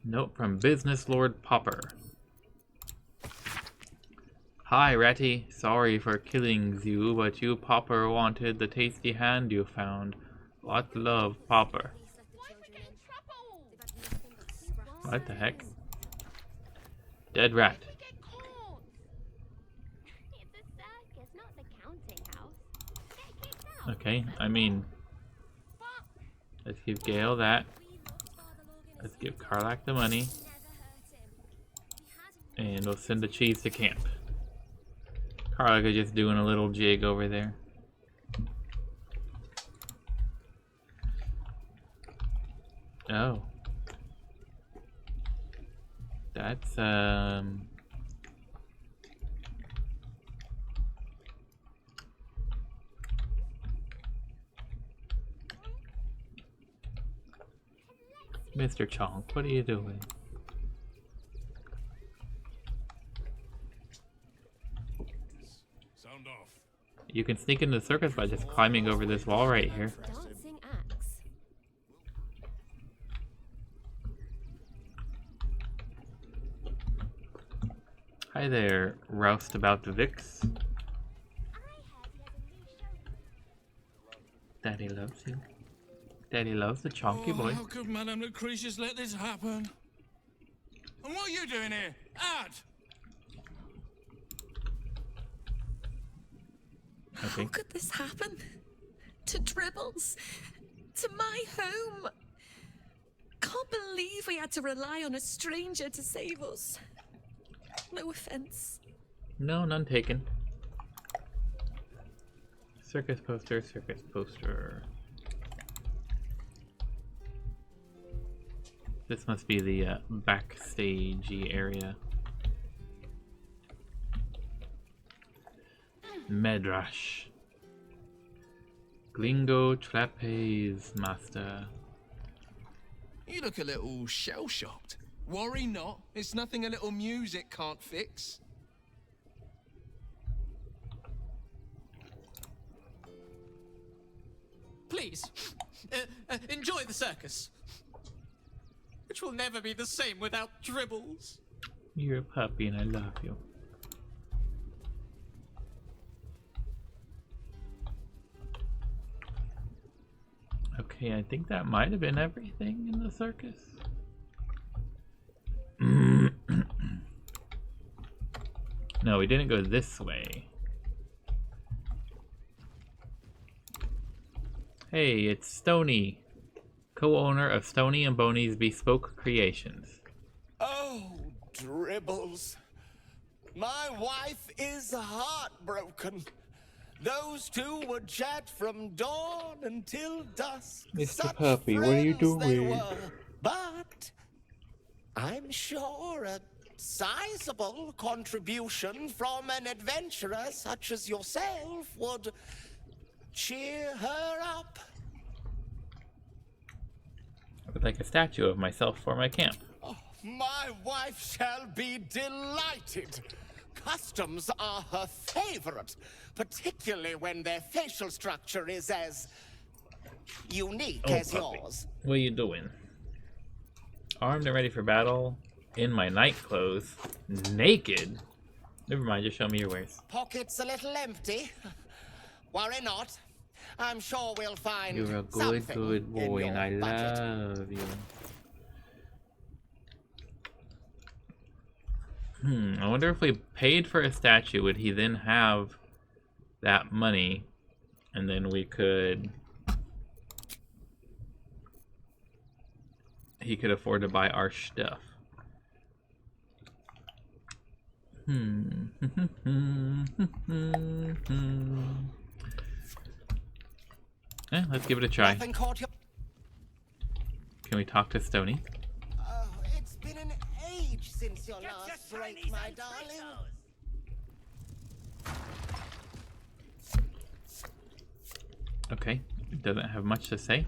Note from Business Lord Popper. Hi, Ratty. Sorry for killing you, but you, Popper, wanted the tasty hand you found. Lots of love, Popper. What the heck? Dead rat. Okay, I mean, let's give Gale that. Let's give Karlak the money. And we'll send the cheese to camp. Karlak is just doing a little jig over there. Oh. That's, Mr. Chonk, what are you doing? Sound off. You can sneak into the circus by just climbing over this wall right here. Dancing axe. Hi there, roustabout the Vix. Daddy loves you. Daddy loves the chonky boy. How could Madame Lucretius let this happen? And what are you doing here? Ad! Okay. How could this happen? To Dribbles? To my home? Can't believe we had to rely on a stranger to save us. No offense. No, none taken. Circus poster, circus poster. This must be the backstage-y area. Medrash. Glingo Trapeze Master. You look a little shell-shocked. Worry not. It's nothing a little music can't fix. Please, enjoy the circus. Which will never be the same without Dribbles. You're a puppy and I love you. Okay, I think that might have been everything in the circus. No, we didn't go this way. Hey, it's Stony, co-owner of Stony and Boney's Bespoke Creations. Oh, Dribbles. My wife is heartbroken. Those two would chat from dawn until dusk. Mr. Such Puppy, what are you friends they doing? were. But I'm sure a sizable contribution from an adventurer such as yourself would cheer her up. I would like a statue of myself for my camp. Oh, my wife shall be delighted. Customs are her favorite, particularly when their facial structure is as unique as puppy. yours. What are you doing? Armed and ready for battle, in my night clothes, naked? Never mind, just show me your wares. Pockets a little empty. Worry not. I'm sure we'll find You're a good, something good boy, in and I your budget. love you. I wonder if we paid for a statue, would he then have that money, and then we could... He could afford to buy our stuff. Let's give it a try. Nothing caught your... Can we talk to Stony? Oh, it's been an age since your last break, my darling. Okay, it doesn't have much to say,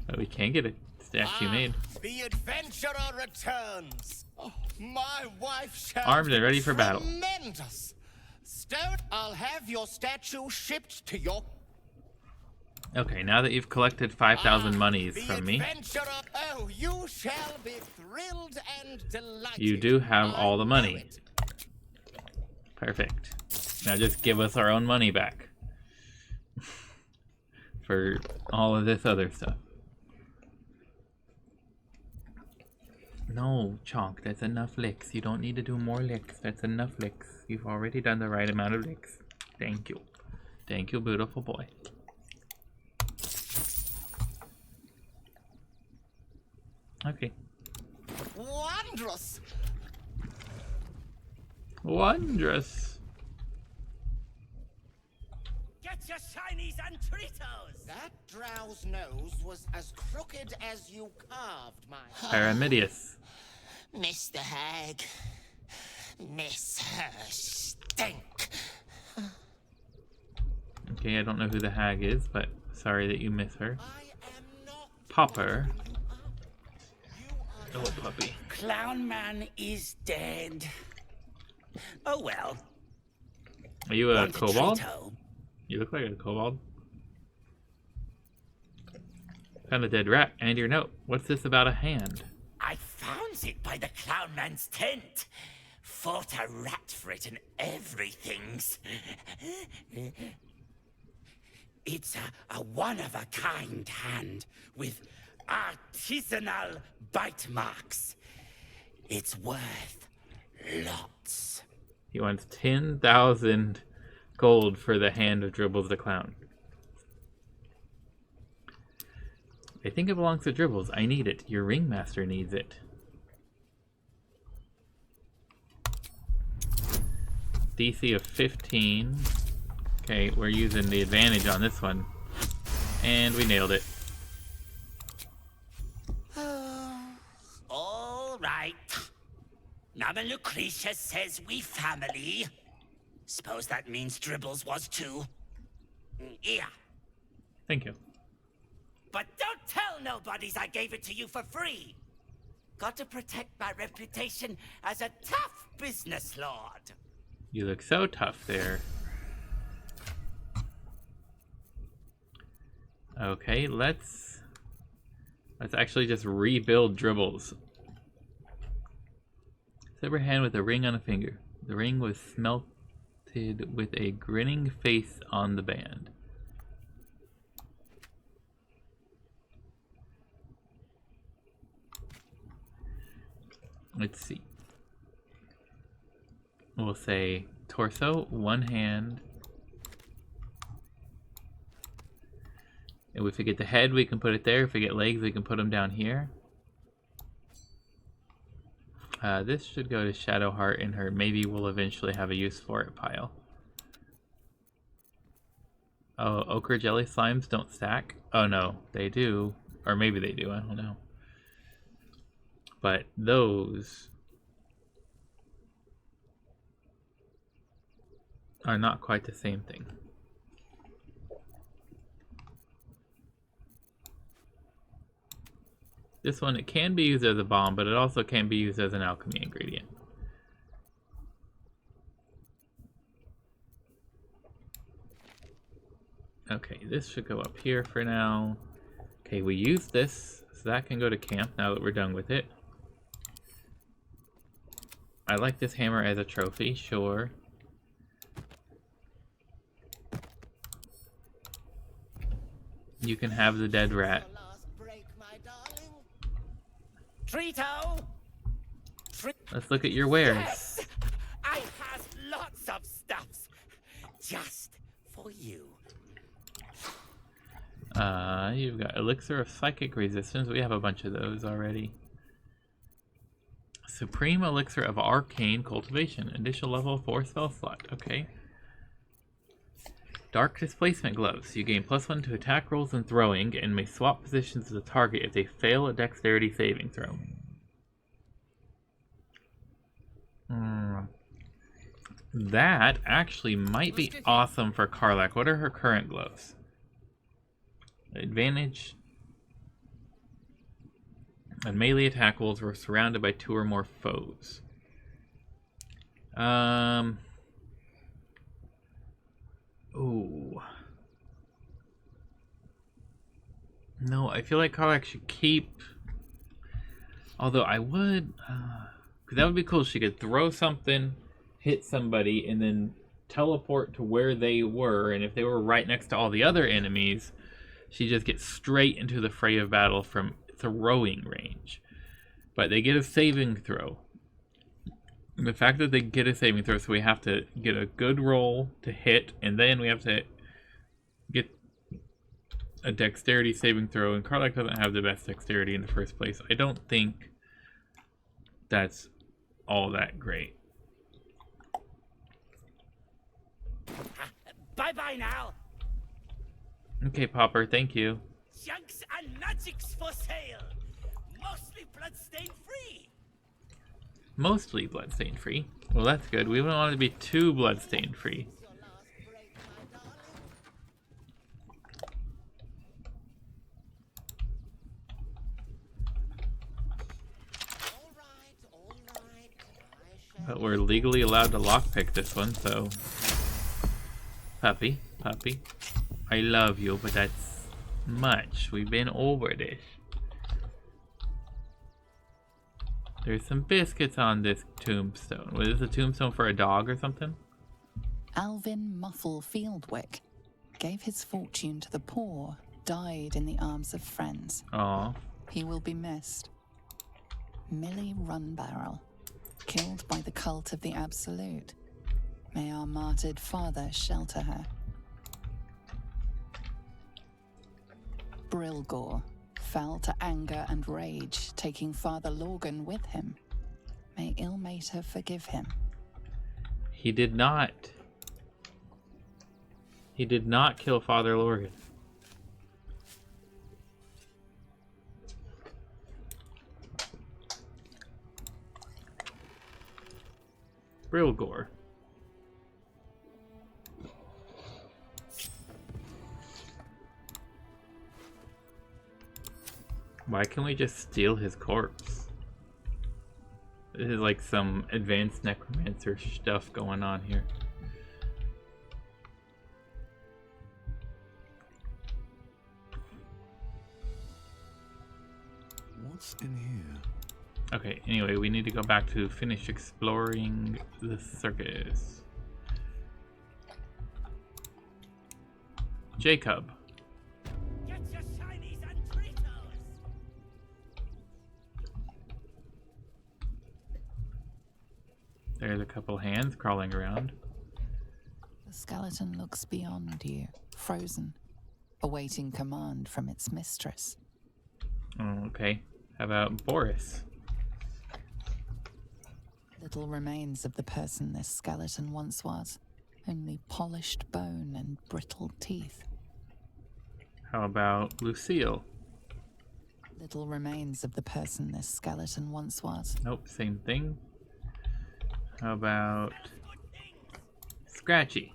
but we can get a statue made. The adventurer returns. Oh, my wife shall Armed and ready for battle. tremendous. Stone, I'll have your statue shipped to your... Okay, now that you've collected 5,000 monies from me, adventurer. Oh, you shall be thrilled and delighted. you do have all the money. Perfect. Now just give us our own money back. For all of this other stuff. No, Chonk, that's enough licks. You don't need to do more licks. That's enough licks. You've already done the right amount of licks. Thank you. Thank you, beautiful boy. Okay. Wondrous. Wondrous. Get your shinies and Tritos. That drow's nose was as crooked as you carved, my... Paramidius. Miss the hag. Miss her stink. Okay, I don't know who the hag is, but sorry that you miss her. Popper. Oh, puppy. Clown Man is dead. Oh well. Are you a Want kobold? Trito? You look like a kobold. Found a dead rat and your note. What's this about a hand? I found it by the Clown Man's tent. Fought a rat for it and everything's. It's a one-of-a-kind hand with artisanal bite marks. It's worth lots. He wants 10,000 gold for the hand of Dribbles the Clown. I think it belongs to Dribbles. I need it. Your ringmaster needs it. DC of 15. Okay, we're using the advantage on this one. And we nailed it. All right. Nama Lucretia says we family. Suppose that means Dribbles was too. Yeah. Thank you. But don't tell nobodies I gave it to you for free. Got to protect my reputation as a tough business lord. You look so tough there. Okay, let's actually just rebuild Dribbles. Silver hand with a ring on a finger. The ring was smelted with a grinning face on the band. Let's see. We'll say torso, one hand. And if we get the head, we can put it there. If we get legs, we can put them down here. This should go to Shadowheart in her maybe we'll eventually have a use for it pile. Oh, ochre jelly slimes don't stack? Oh no, they do. Or maybe they do, I don't know. But those are not quite the same thing. This one, it can be used as a bomb, but it also can be used as an alchemy ingredient. Okay, this should go up here for now. Okay, we used this, so that can go to camp now that we're done with it. I like this hammer as a trophy, sure. You can have the dead rat. Trito! Let's look at your wares. Yes! I has lots of stuffs just for you. You've got Elixir of Psychic Resistance. We have a bunch of those already. Supreme Elixir of Arcane Cultivation. Additional level 4 spell slot. Okay. Dark Displacement Gloves. You gain +1 to attack rolls and throwing, and may swap positions with the target if they fail a dexterity saving throw. That actually might be awesome for Karlach. What are her current gloves? Advantage. And melee attack rolls were surrounded by 2 or more foes. Ooh. No, I feel like Karlach should keep... Although I would... Because that would be cool. She could throw something, hit somebody, and then teleport to where they were. And if they were right next to all the other enemies, she just gets straight into the fray of battle from throwing range. But they get a saving throw. The fact that they get a saving throw, so we have to get a good roll to hit, and then we have to get a dexterity saving throw, and Karlach doesn't have the best dexterity in the first place. I don't think that's all that great. Bye-bye now. Okay, Popper, thank you. Junks and magics for sale. Mostly bloodstain free. Mostly bloodstain free. Well, that's good. We don't want it to be too bloodstain free. But we're legally allowed to lockpick this one, so... Puppy, puppy. I love you, but that's much. We've been over this. There's some biscuits on this tombstone. Was this a tombstone for a dog or something? Alvin Muffle Fieldwick gave his fortune to the poor, died in the arms of friends. Aww. He will be missed. Millie Runbarrel, killed by the cult of the Absolute. May our martyred father shelter her. Brilgor fell to anger and rage, taking Father Lorgan with him. May Ilmater forgive him. He did not. He did not kill Father Lorgan. Brilgor. Why can't we just steal his corpse? This is like some advanced necromancer stuff going on here. What's in here? Okay, anyway, we need to go back to finish exploring the circus. Jacob. Get your shinies and Tritos! There's a couple hands crawling around. The skeleton looks beyond you, frozen, awaiting command from its mistress. Oh, okay. How about Boris? Little remains of the person this skeleton once was. Only polished bone and brittle teeth. How about Lucille? Little remains of the person this skeleton once was. Nope, same thing. How about Scratchy?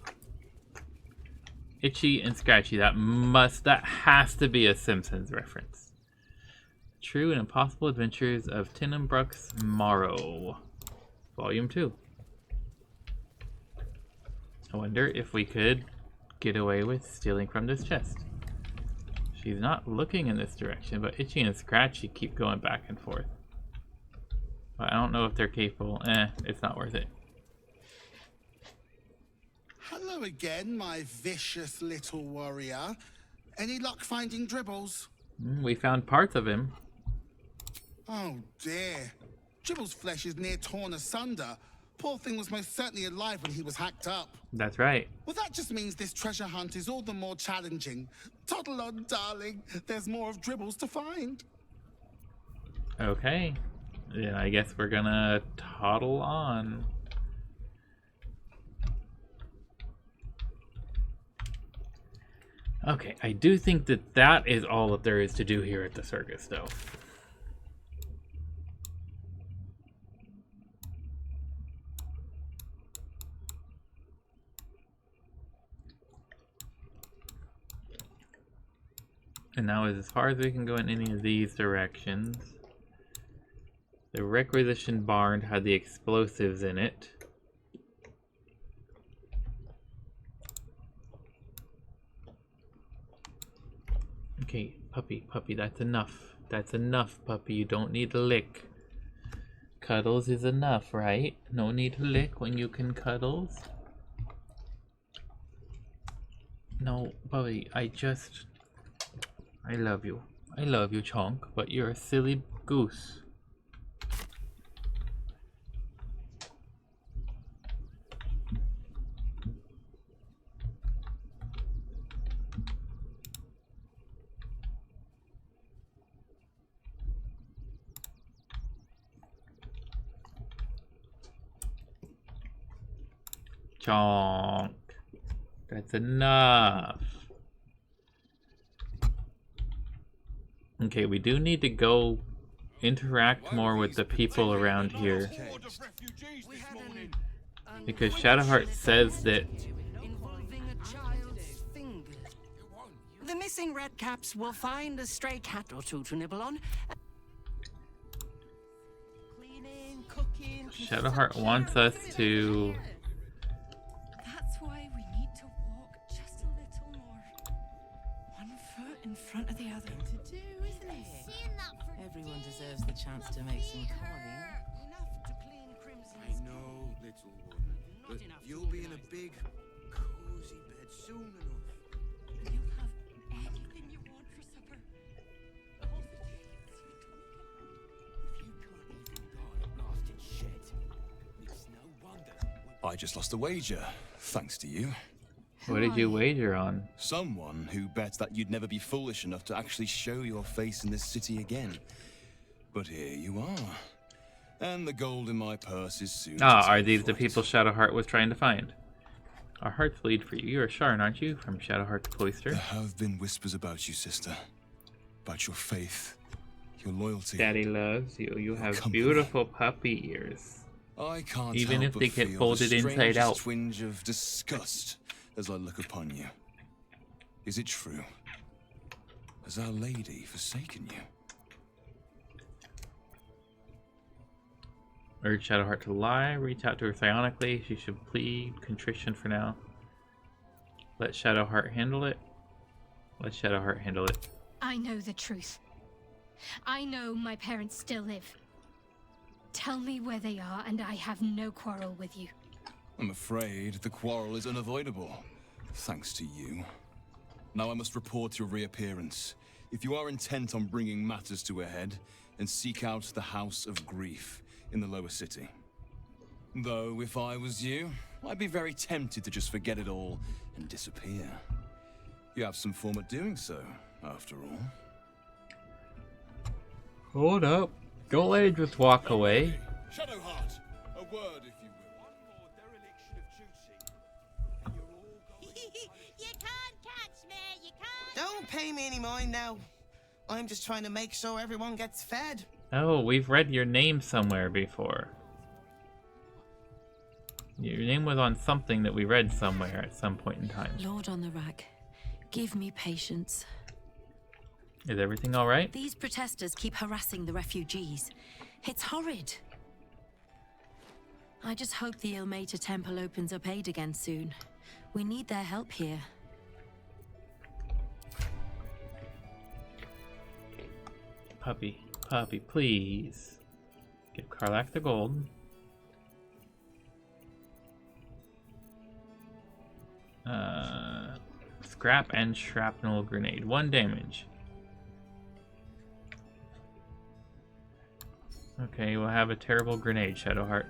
Itchy and Scratchy. That has to be a Simpsons reference. True and Impossible Adventures of Tinnenbrooks Morrow. Volume 2. I wonder if we could get away with stealing from this chest. She's not looking in this direction, but Itchy and Scratchy keep going back and forth. But I don't know if they're capable. It's not worth it. Hello again, my vicious little warrior. Any luck finding Dribbles? We found parts of him. Oh dear. Dribbles' flesh is near torn asunder. Poor thing was most certainly alive when he was hacked up. That's right. Well, that just means this treasure hunt is all the more challenging. Toddle on, darling. There's more of Dribbles to find. Okay. Yeah, I guess we're gonna toddle on. Okay, I do think that is all that there is to do here at the circus, though. And now is as far as we can go in any of these directions. The requisition barn had the explosives in it. Okay, puppy, that's enough. That's enough, puppy. You don't need to lick. Cuddles is enough, right? No need to lick when you can cuddles. No, puppy, I love you. I love you, Chonk, but you're a silly goose. Chonk. That's enough. Okay, we do need to go interact more with the people around here. Because Shadowheart says that... The missing red caps will find a stray cat or two to nibble on. Cleaning, cooking... Shadowheart wants us to... That's why we need to walk just a little more. One foot in front of the other. To do, isn't it? Everyone deserves the chance to make some coin. I know, little one, but you'll be in a big, cozy bed soon enough. You'll have anything you want for supper. All the days you If you can't even guard a blasted shed, it's no wonder. I just lost a wager, thanks to you. What did you wager on? Someone who bet that you'd never be foolish enough to actually show your face in this city again. But here you are. And the gold in my purse is soon. Ah, are these the people Shadowheart was trying to find? Our hearts bleed for you. You're a Sharn, aren't you? From Shadowheart's cloister. There have been whispers about you, sister. About your faith, your loyalty. Daddy loves you. You have beautiful puppy ears. I can't Even help if but they get feel folded the inside strangest out. twinge of disgust as I look upon you. Is it true? Has Our Lady forsaken you? Urge Shadowheart to lie. Reach out to her psionically. She should plead contrition for now. Let Shadowheart handle it. Let Shadowheart handle it. I know the truth. I know my parents still live. Tell me where they are, and I have no quarrel with you. I'm afraid the quarrel is unavoidable, thanks to you. Now I must report your reappearance. If you are intent on bringing matters to a head, then seek out the House of Grief in the lower city. Though, if I was you, I'd be very tempted to just forget it all and disappear. You have some form of doing so, after all. Hold up. Don't let it just walk away. Shadowheart, a word if you will. One more dereliction of duty. You can't catch me, you can't. Don't pay me any mind now. I'm just trying to make sure everyone gets fed. Oh, we've read your name somewhere before. Your name was on something that we read somewhere at some point in time. Lord on the Rag, give me patience. Is everything alright? These protesters keep harassing the refugees. It's horrid. I just hope the Ilmater Temple opens up aid again soon. We need their help here. Puppy, please. Give Karlach the gold. Scrap and shrapnel grenade. 1 damage. Okay, we'll have a terrible grenade, Shadowheart.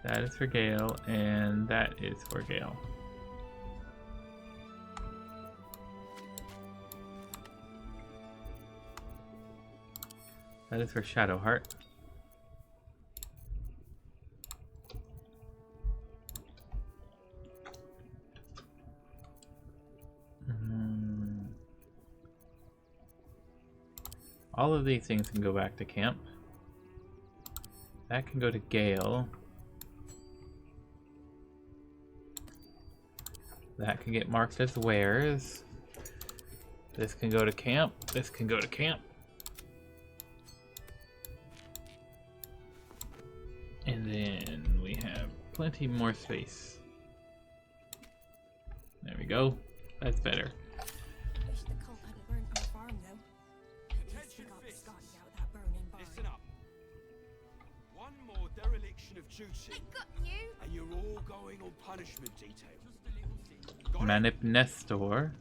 That is for Gale, and that is for Gale. That is for Shadowheart. All of these things can go back to camp. That can go to Gale. That can get marked as wares. This can go to camp. This can go to camp. And then we have plenty more space. There we go. That's better. Wish the cult hadn't burnt our farm, though. Attention, listen up. One more dereliction of duty. I got you. And you're all going on punishment detail. Manip Nestor.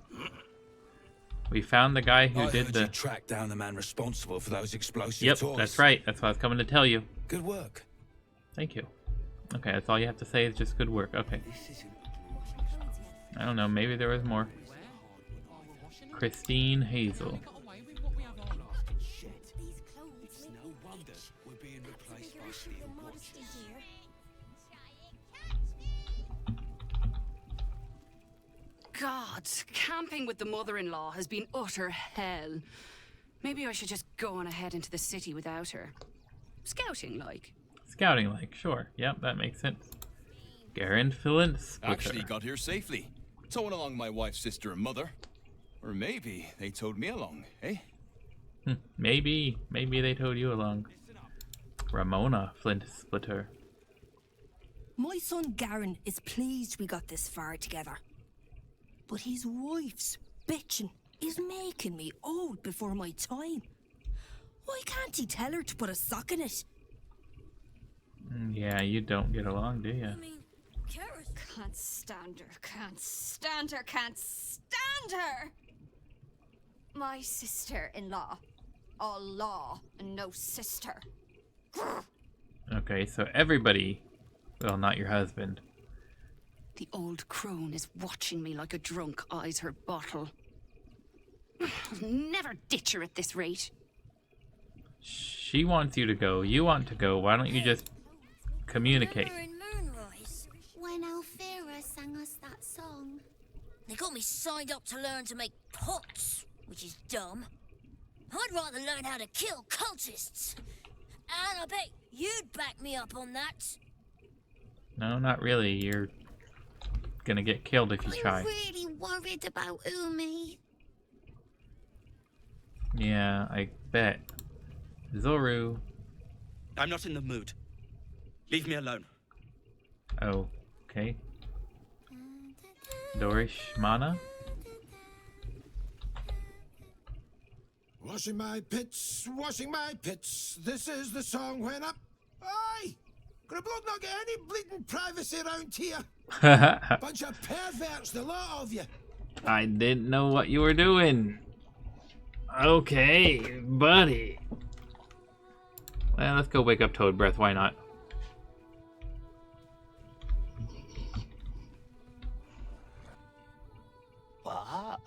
We found the guy who did the... You tracked down the man responsible for those explosive Yep, toys. that's right. That's what I was coming to tell you. Good work. Thank you. Okay, that's all you have to say is just good work. Okay. I don't know, maybe there was more. Christine Hazel. It's no wonder we're being replaced by steel watches. God, camping with the mother-in-law has been utter hell. Maybe I should just go on ahead into the city without her. Scouting, like. Scouting like, sure. Yep, that makes sense. Garen Philin Splitter. Actually got here safely. Towing along my wife's sister and mother. Or maybe they towed me along, eh? Maybe they towed you along. Ramona Flint Splitter. My son Garen is pleased we got this far together. But his wife's bitching is making me old before my time. Why can't he tell her to put a sock in it? Yeah, you don't get along, do you? Can't stand her, can't stand her, can't stand her! My sister-in-law. All law and no sister. Okay, so everybody... Well, not your husband. The old crone is watching me like a drunk eyes her bottle. I'll never ditch her at this rate. She wants you to go. You want to go. Why don't you just communicate? Remember in Moonrise, when Alfira sang us that song? They got me signed up to learn to make pots, which is dumb. I'd rather learn how to kill cultists. And I bet you'd back me up on that. No, not really. You're gonna get killed if you try. I'm really worried about Umi. Yeah, I bet. Zoru. I'm not in the mood. Leave me alone. Oh, okay. Dorish Mana? Washing my pits, this is the song when I'm... Aye! Could a bloke not get any bleeding privacy around here? Bunch of perverts, the lot of you. I didn't know what you were doing. Okay, buddy. Well, let's go wake up Toad Breath, why not? What?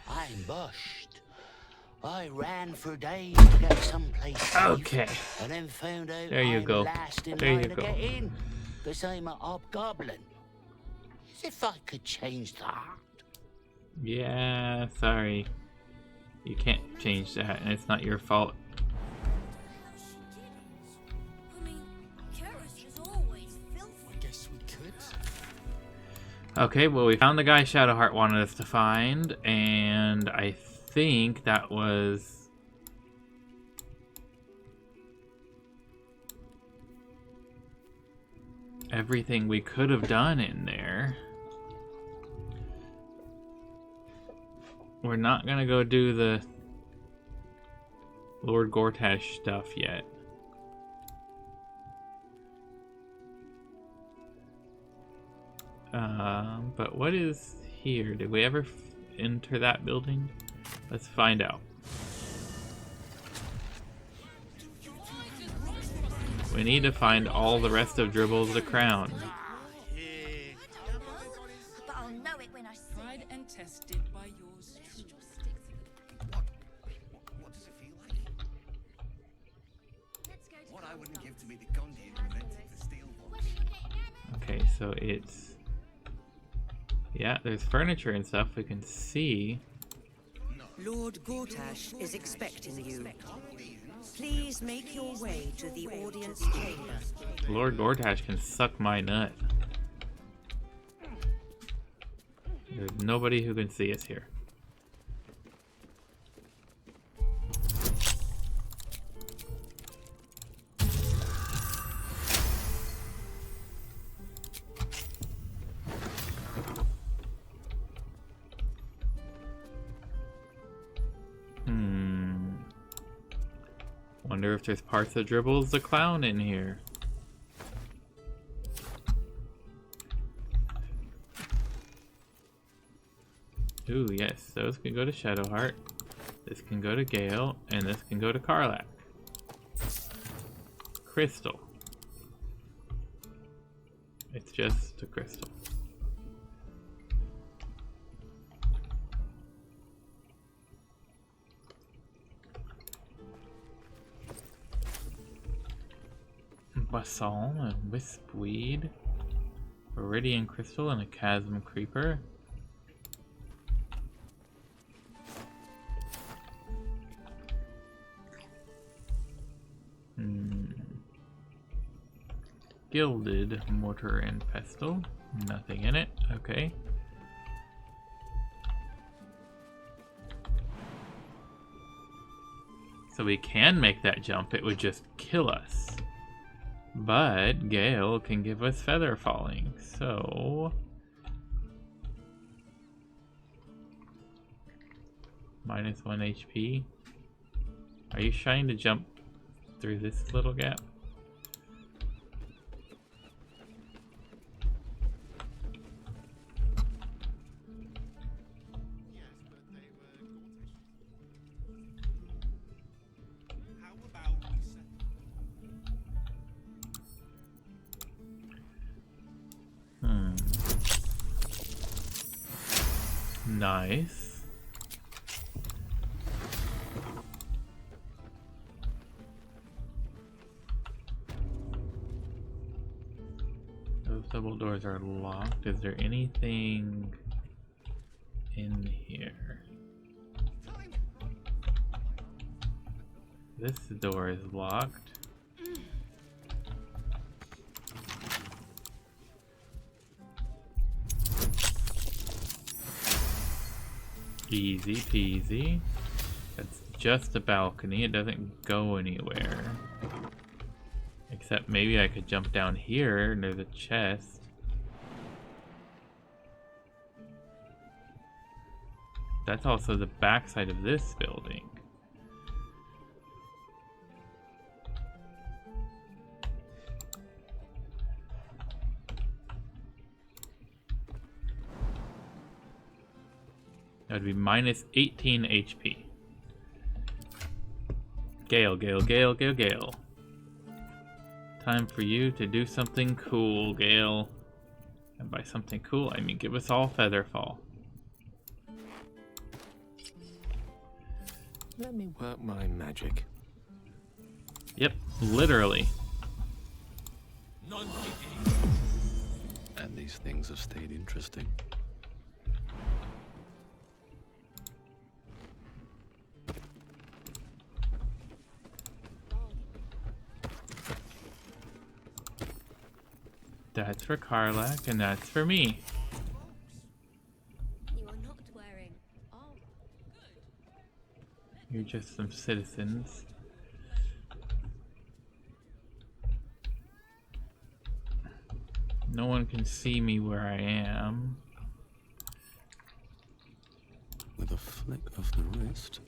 I'm bushed. I ran for days to get someplace safe, Okay. and then found out There you I'm go. last in There line you to go. get in, because I'm a hobgoblin. As if I could change that. Yeah, sorry. You can't change that, and it's not your fault. I guess we could. Okay, well, we found the guy Shadowheart wanted us to find, and I think that was... everything we could have done in there. We're not gonna go do the Lord Gortash stuff yet. But what is here? Did we ever enter that building? Let's find out. We need to find all the rest of Dribbles the Crown. But I'll know it when I see Tried and tested by yours truly. What does it feel like? What I wouldn't give to meet the Gondian who invented the steel box. Okay, so it's... yeah, there's furniture and stuff we can see. Lord Gortash is expecting you. Please make your way to the audience chamber. Lord Gortash can suck my nut. There's nobody who can see us here. Wonder if there's parts of Dribbles the Clown in here. Ooh, yes, those can go to Shadowheart. This can go to Gale, and this can go to Karlach. Crystal. It's just a crystal. Balsam and Wispweed, Viridian Crystal, and a Chasm Creeper. Gilded Mortar and Pestle. Nothing in it. Okay. So we can make that jump. It would just kill us. But Gale can give us feather falling, so -1 HP. Are you trying to jump through this little gap? Nice. Those double doors are locked. Is there anything in here? This door is locked. Easy peasy. That's just a balcony. It doesn't go anywhere. Except maybe I could jump down here near the chest. That's also the backside of this building. That would be minus 18 HP. Gale, Gale, Gale, Gale, Gale. Time for you to do something cool, Gale. And by something cool, I mean give us all Featherfall. Let me work my magic. Yep, literally. And these things have stayed interesting. That's for Karlak, and that's for me. You are not wearing. Oh, You're just some citizens. No one can see me where I am. With a flick of the wrist.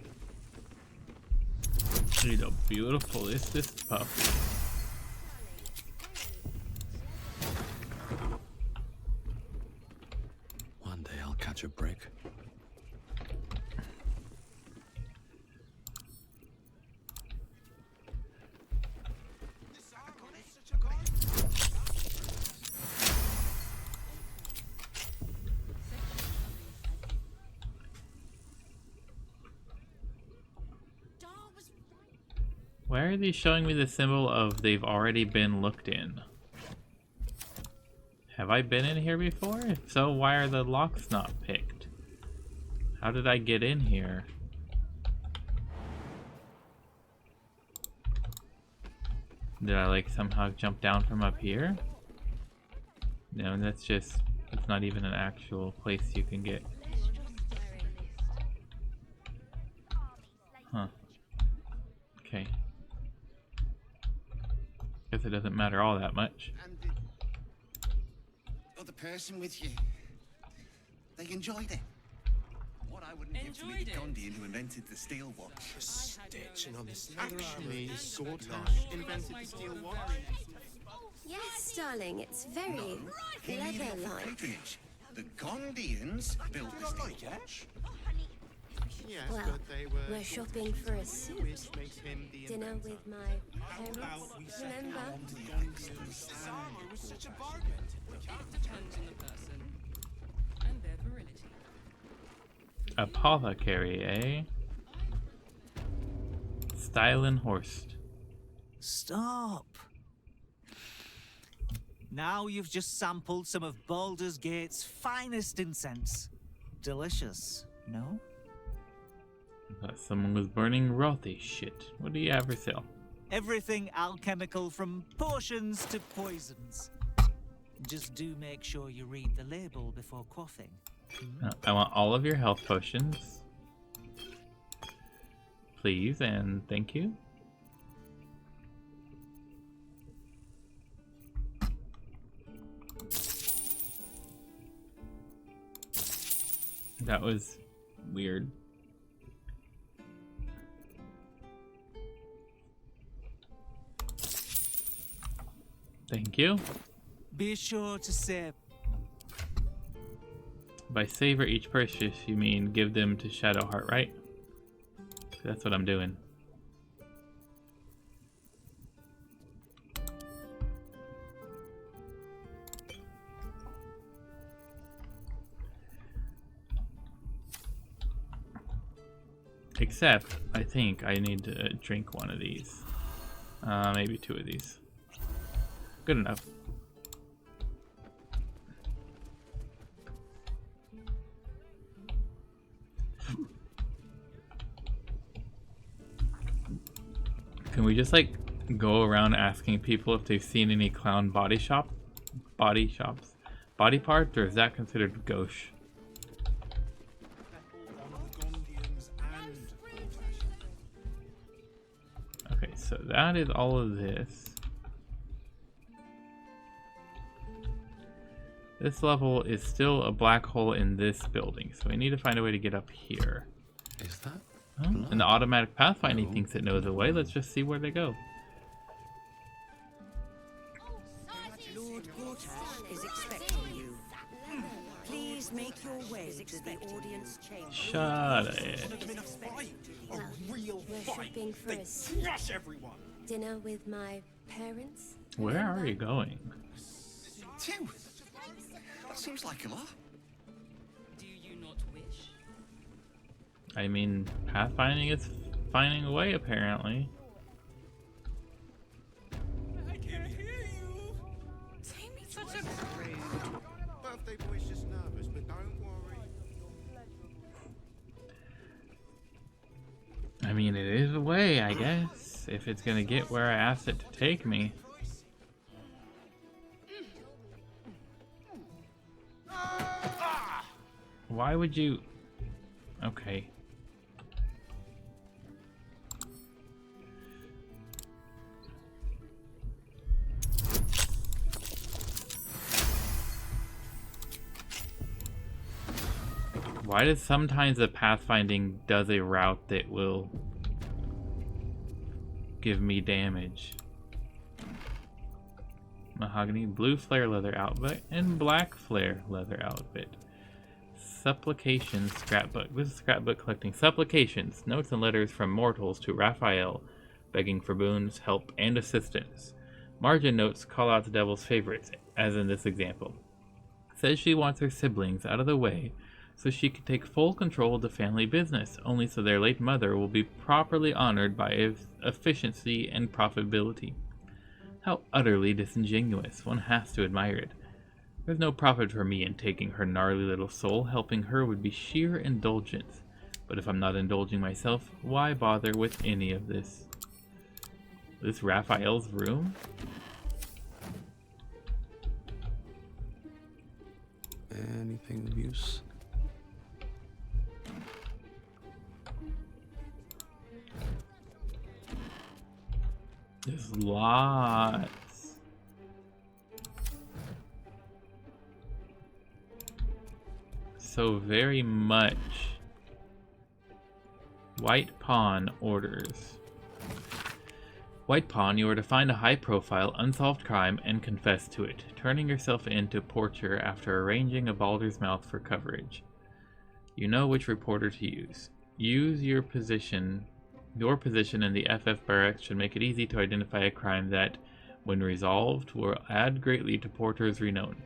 See how beautiful is this pup? One day I'll catch a break. Why are they showing me the symbol of they've already been looked in? Have I been in here before? If so, why are the locks not picked? How did I get in here? Did I like somehow jump down from up here? No, that's just, it's not even an actual place you can get. Huh. Okay. Guess it doesn't matter all that much. Other person with you. They enjoyed it. What I wouldn't give to meet the Gondian who invented the steel watch. Stitching on this leather Actually, armor is so Gortash invented the steel watch. Yes, darling, it's very He needed it for leather-like. patronage. The Gondians built the steel watch. Yes, Well, but they were... we're shopping for a suit. Which makes him the Dinner inventor. with my parents, remember? It was such a bargain. It depends on the person and their virility. Apothecary, eh? Stylenhorst. Stop! Now you've just sampled some of Baldur's Gate's finest incense. Delicious, no? I thought someone was burning rothy shit. What do you have for sale? Everything alchemical from potions to poisons. Just do make sure you read the label before quaffing. I want all of your health potions. Please and thank you. That was weird. Thank you. Be sure to save. By savor each purchase, you mean give them to Shadowheart, right? That's what I'm doing. Except, I think I need to drink one of these. Maybe two of these. Good enough. Can we just like go around asking people if they've seen any clown body shops, body parts, or is that considered gauche? so that is all of this. This level is still a black hole in this building, so we need to find a way to get up here. Is that? Oh, and the automatic pathfinding thinks it knows the way. Let's just see where they go. Lord Gortash is expecting you. Please make your way to the audience chamber. Shut it. Well, we're shopping for a suit. Dinner with my parents. Where are you going? Two. That seems like a lot. Do you not wish? I mean, pathfinding is finding a way, apparently. I can hear you. Take me such a Birthday boy's just nervous, but don't worry. I mean, it is a way, I guess, if it's gonna get where I asked it to take me. Why would you... Okay. Why does sometimes the pathfinding does a route that will give me damage? Mahogany, blue flare leather outfit, and black flare leather outfit. Supplications scrapbook. This is scrapbook collecting supplications, notes and letters from mortals to Raphael, begging for boons, help, and assistance. Margin notes call out the devil's favorites, as in this example. Says she wants her siblings out of the way so she can take full control of the family business, only so their late mother will be properly honored by efficiency and profitability. How utterly disingenuous. One has to admire it. There's no profit for me in taking her gnarly little soul. Helping her would be sheer indulgence. But if I'm not indulging myself, why bother with any of this? This Raphael's room? Anything of use? There's lots. So very much. White Pawn orders. White Pawn, you are to find a high-profile, unsolved crime and confess to it, turning yourself into Porcher after arranging a Baldur's Mouth for coverage. You know which reporter to use. Use your position in the FF barracks should make it easy to identify a crime that, when resolved, will add greatly to Porter's renown.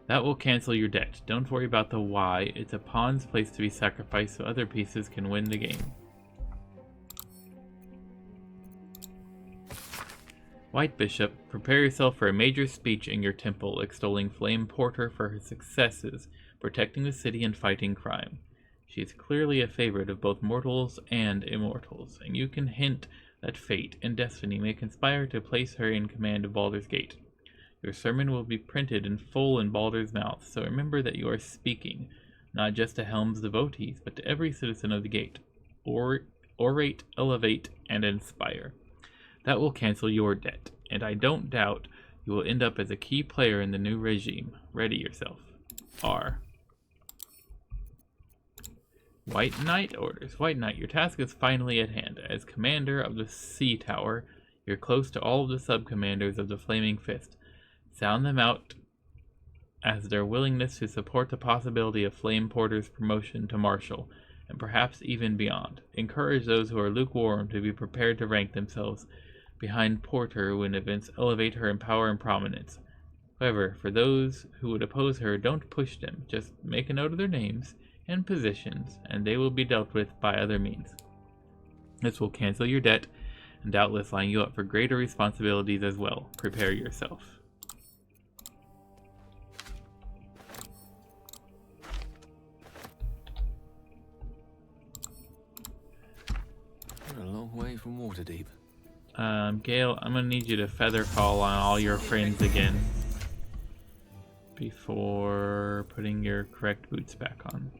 That will cancel your debt. Don't worry about the why. It's a pawn's place to be sacrificed so other pieces can win the game. White Bishop, prepare yourself for a major speech in your temple extolling Flame Porter for her successes, protecting the city and fighting crime. She is clearly a favorite of both mortals and immortals, and you can hint that fate and destiny may conspire to place her in command of Baldur's Gate. Your sermon will be printed in full in Baldur's Mouth, so remember that you are speaking, not just to Helm's devotees, but to every citizen of the Gate. Orate, elevate, and inspire. That will cancel your debt, and I don't doubt you will end up as a key player in the new regime. Ready yourself. R. White Knight orders. White Knight, your task is finally at hand. As commander of the Sea Tower, you're close to all of the sub-commanders of the Flaming Fist. Sound them out as their willingness to support the possibility of Flame Porter's promotion to Marshal, and perhaps even beyond. Encourage those who are lukewarm to be prepared to rank themselves behind Porter when events elevate her in power and prominence. However, for those who would oppose her, don't push them. Just make a note of their names and positions, and they will be dealt with by other means. This will cancel your debt, and doubtless line you up for greater responsibilities as well. Prepare yourself. We're a long way from Waterdeep. Gale, I'm gonna need you to feather fall on all your friends again before putting your correct boots back on.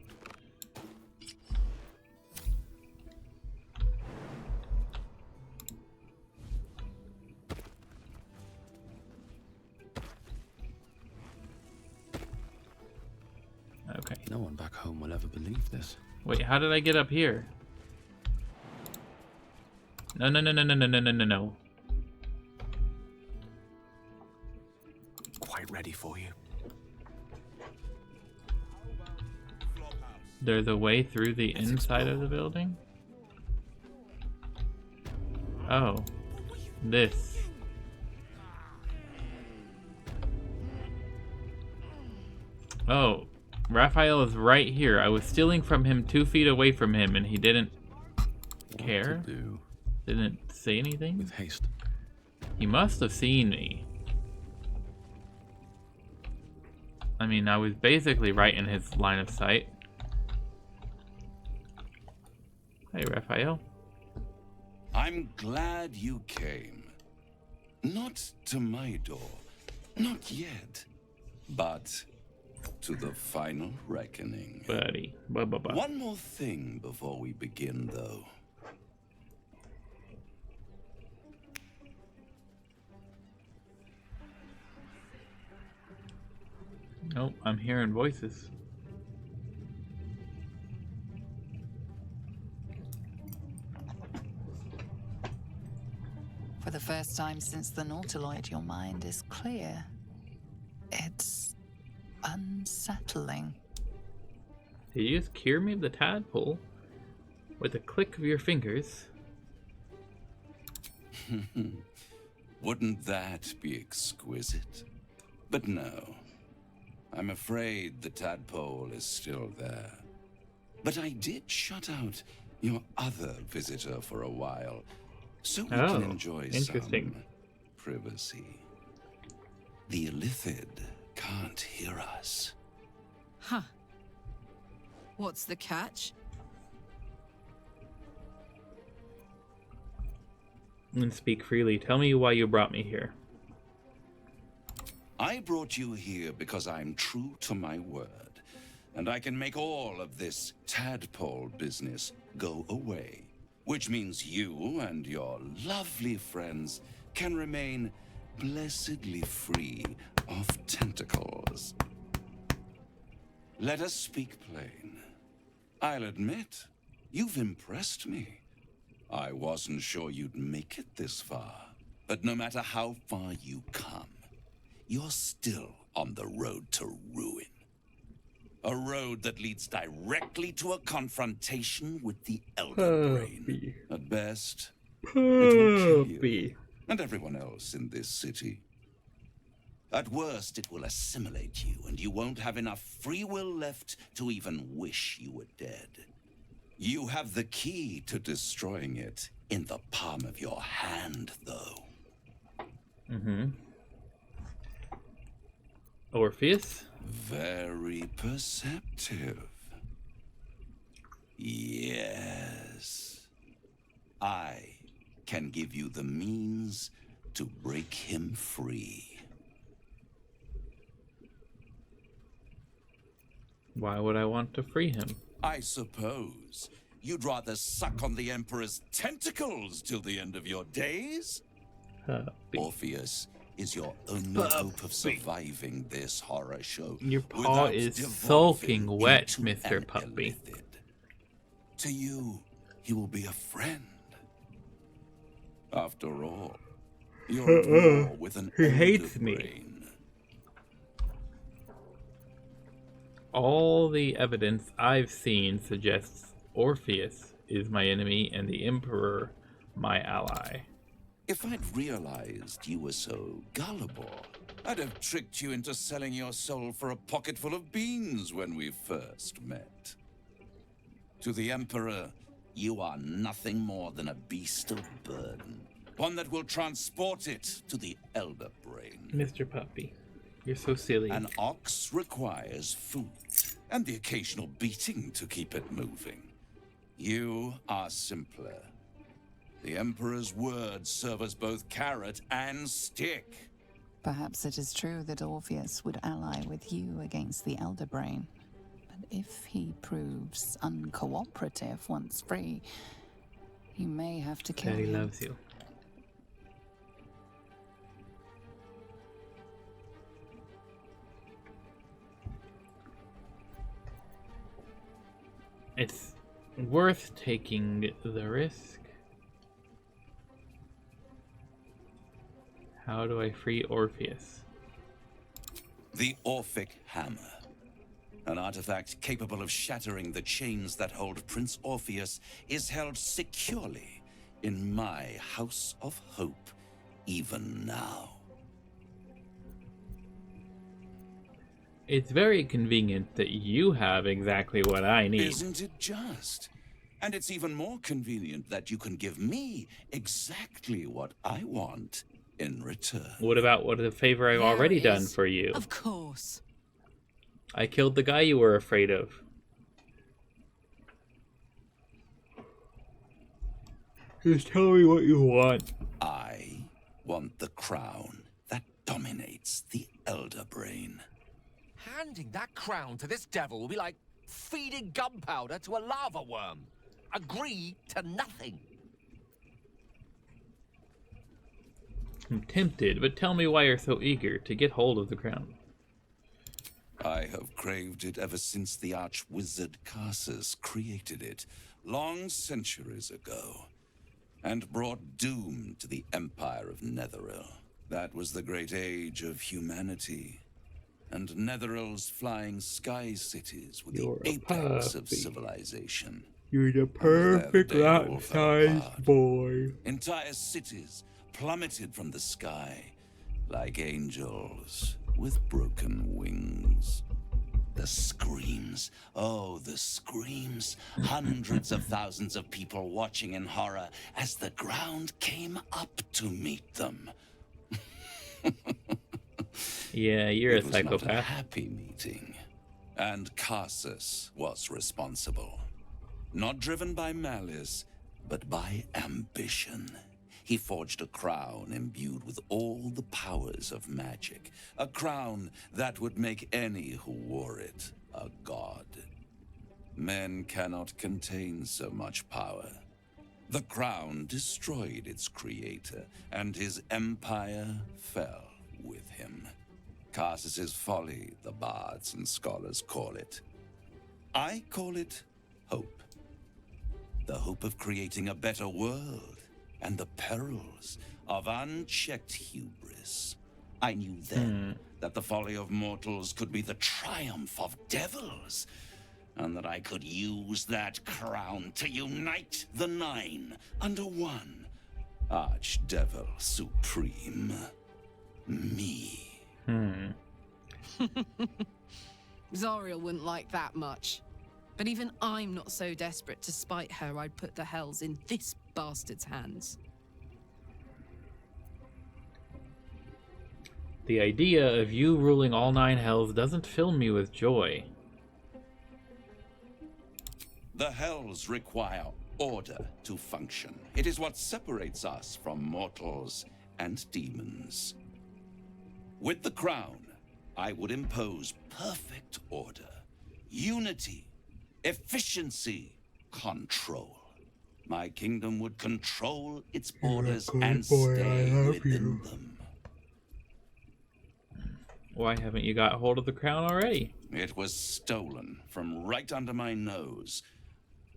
Okay. No one back home will ever believe this. Wait, how did I get up here? No, no, no, no, no, no, no, no, no, no. Quite ready for you. There's a way through the inside of the building? Oh. This. Oh. Raphael is right here. I was stealing from him 2 feet away from him and he didn't care? Didn't say anything? With haste. He must have seen me. I mean, I was basically right in his line of sight. Hey, Raphael. I'm glad you came. Not to my door. Not yet. But to the final reckoning. Buddy. Bye-bye-bye. One more thing before we begin, though. Nope, I'm hearing voices. For the first time since the Nautiloid, your mind is clear. It's unsettling. Did you just cure me of the tadpole with a click of your fingers? Wouldn't that be exquisite? But no. I'm afraid the tadpole is still there. But I did shut out your other visitor for a while, so we can enjoy some privacy. The Illithid can't hear us. Huh. What's the catch? And speak freely. Tell me why you brought me here. I brought you here because I'm true to my word, and I can make all of this tadpole business go away, which means you and your lovely friends can remain blessedly free of tentacles. Let us speak plain. I'll admit, you've impressed me. I wasn't sure you'd make it this far, but no matter how far you come, you're still on the road to ruin. A road that leads directly to a confrontation with the Elder Brain. At best, it will kill you and everyone else in this city. At worst, it will assimilate you, and you won't have enough free will left to even wish you were dead. You have the key to destroying it in the palm of your hand, though. Mm-hmm. Orpheus? Very perceptive. Yes. I can give you the means to break him free. Why would I want to free him? I suppose you'd rather suck on the Emperor's tentacles till the end of your days? Orpheus is your only hope of surviving this horror show. Your paw is soaking wet, Mr. Puppy. To you, he will be a friend. After all, you're at war with an He hates elder me. brain. All the evidence I've seen suggests Orpheus is my enemy and the Emperor my ally. If I'd realized you were so gullible, I'd have tricked you into selling your soul for a pocketful of beans when we first met. To the Emperor, you are nothing more than a beast of burden. One that will transport it to the Elder Brain. Mr. Puppy, you're so silly. An ox requires food, and the occasional beating to keep it moving. You are simpler. The Emperor's words serve as both carrot and stick. Perhaps it is true that Orpheus would ally with you against the Elder Brain. But if he proves uncooperative once free, you may have to kill Daddy him. loves you. It's worth taking the risk. How do I free Orpheus? The Orphic Hammer. An artifact capable of shattering the chains that hold Prince Orpheus is held securely in my House of Hope, even now. It's very convenient that you have exactly what I need. Isn't it just? And it's even more convenient that you can give me exactly what I want in return. What about what a favor I've already done for you? Of course. I killed the guy you were afraid of. Just tell me what you want. I want the crown that dominates the Elder Brain. Handing that crown to this devil will be like feeding gunpowder to a lava worm. Agree to nothing. I'm tempted, but tell me why you're so eager to get hold of the crown. I have craved it ever since the arch-wizard Circus created it, long centuries ago, and brought doom to the Empire of Netheril. That was the great age of humanity, and Netheril's flying sky cities were the apex of civilization. You're the perfect rat-sized boy. Entire cities plummeted from the sky like angels with broken wings. The screams, oh, the screams. Hundreds of thousands of people watching in horror as the ground came up to meet them. Yeah, you're a It was not a psychopath. happy meeting. And Circus was responsible. Not driven by malice, but by ambition. He forged a crown imbued with all the powers of magic. A crown that would make any who wore it a god. Men cannot contain so much power. The crown destroyed its creator, and his empire fell with him. Circus's folly, the bards and scholars call it. I call it hope. The hope of creating a better world. And the perils of unchecked hubris. I knew then that the folly of mortals could be the triumph of devils, and that I could use that crown to unite the nine under one Archdevil Supreme. Me. Zariel wouldn't like that much. But even I'm not so desperate to spite her I'd put the hells in this bastard's hands. The idea of you ruling all 9 hells doesn't fill me with joy. The hells require order to function. It is what separates us from mortals and demons. With the crown, I would impose perfect order, unity, efficiency, control. My kingdom would control its borders and stay within them. Why haven't you got hold of the crown already? It was stolen from right under my nose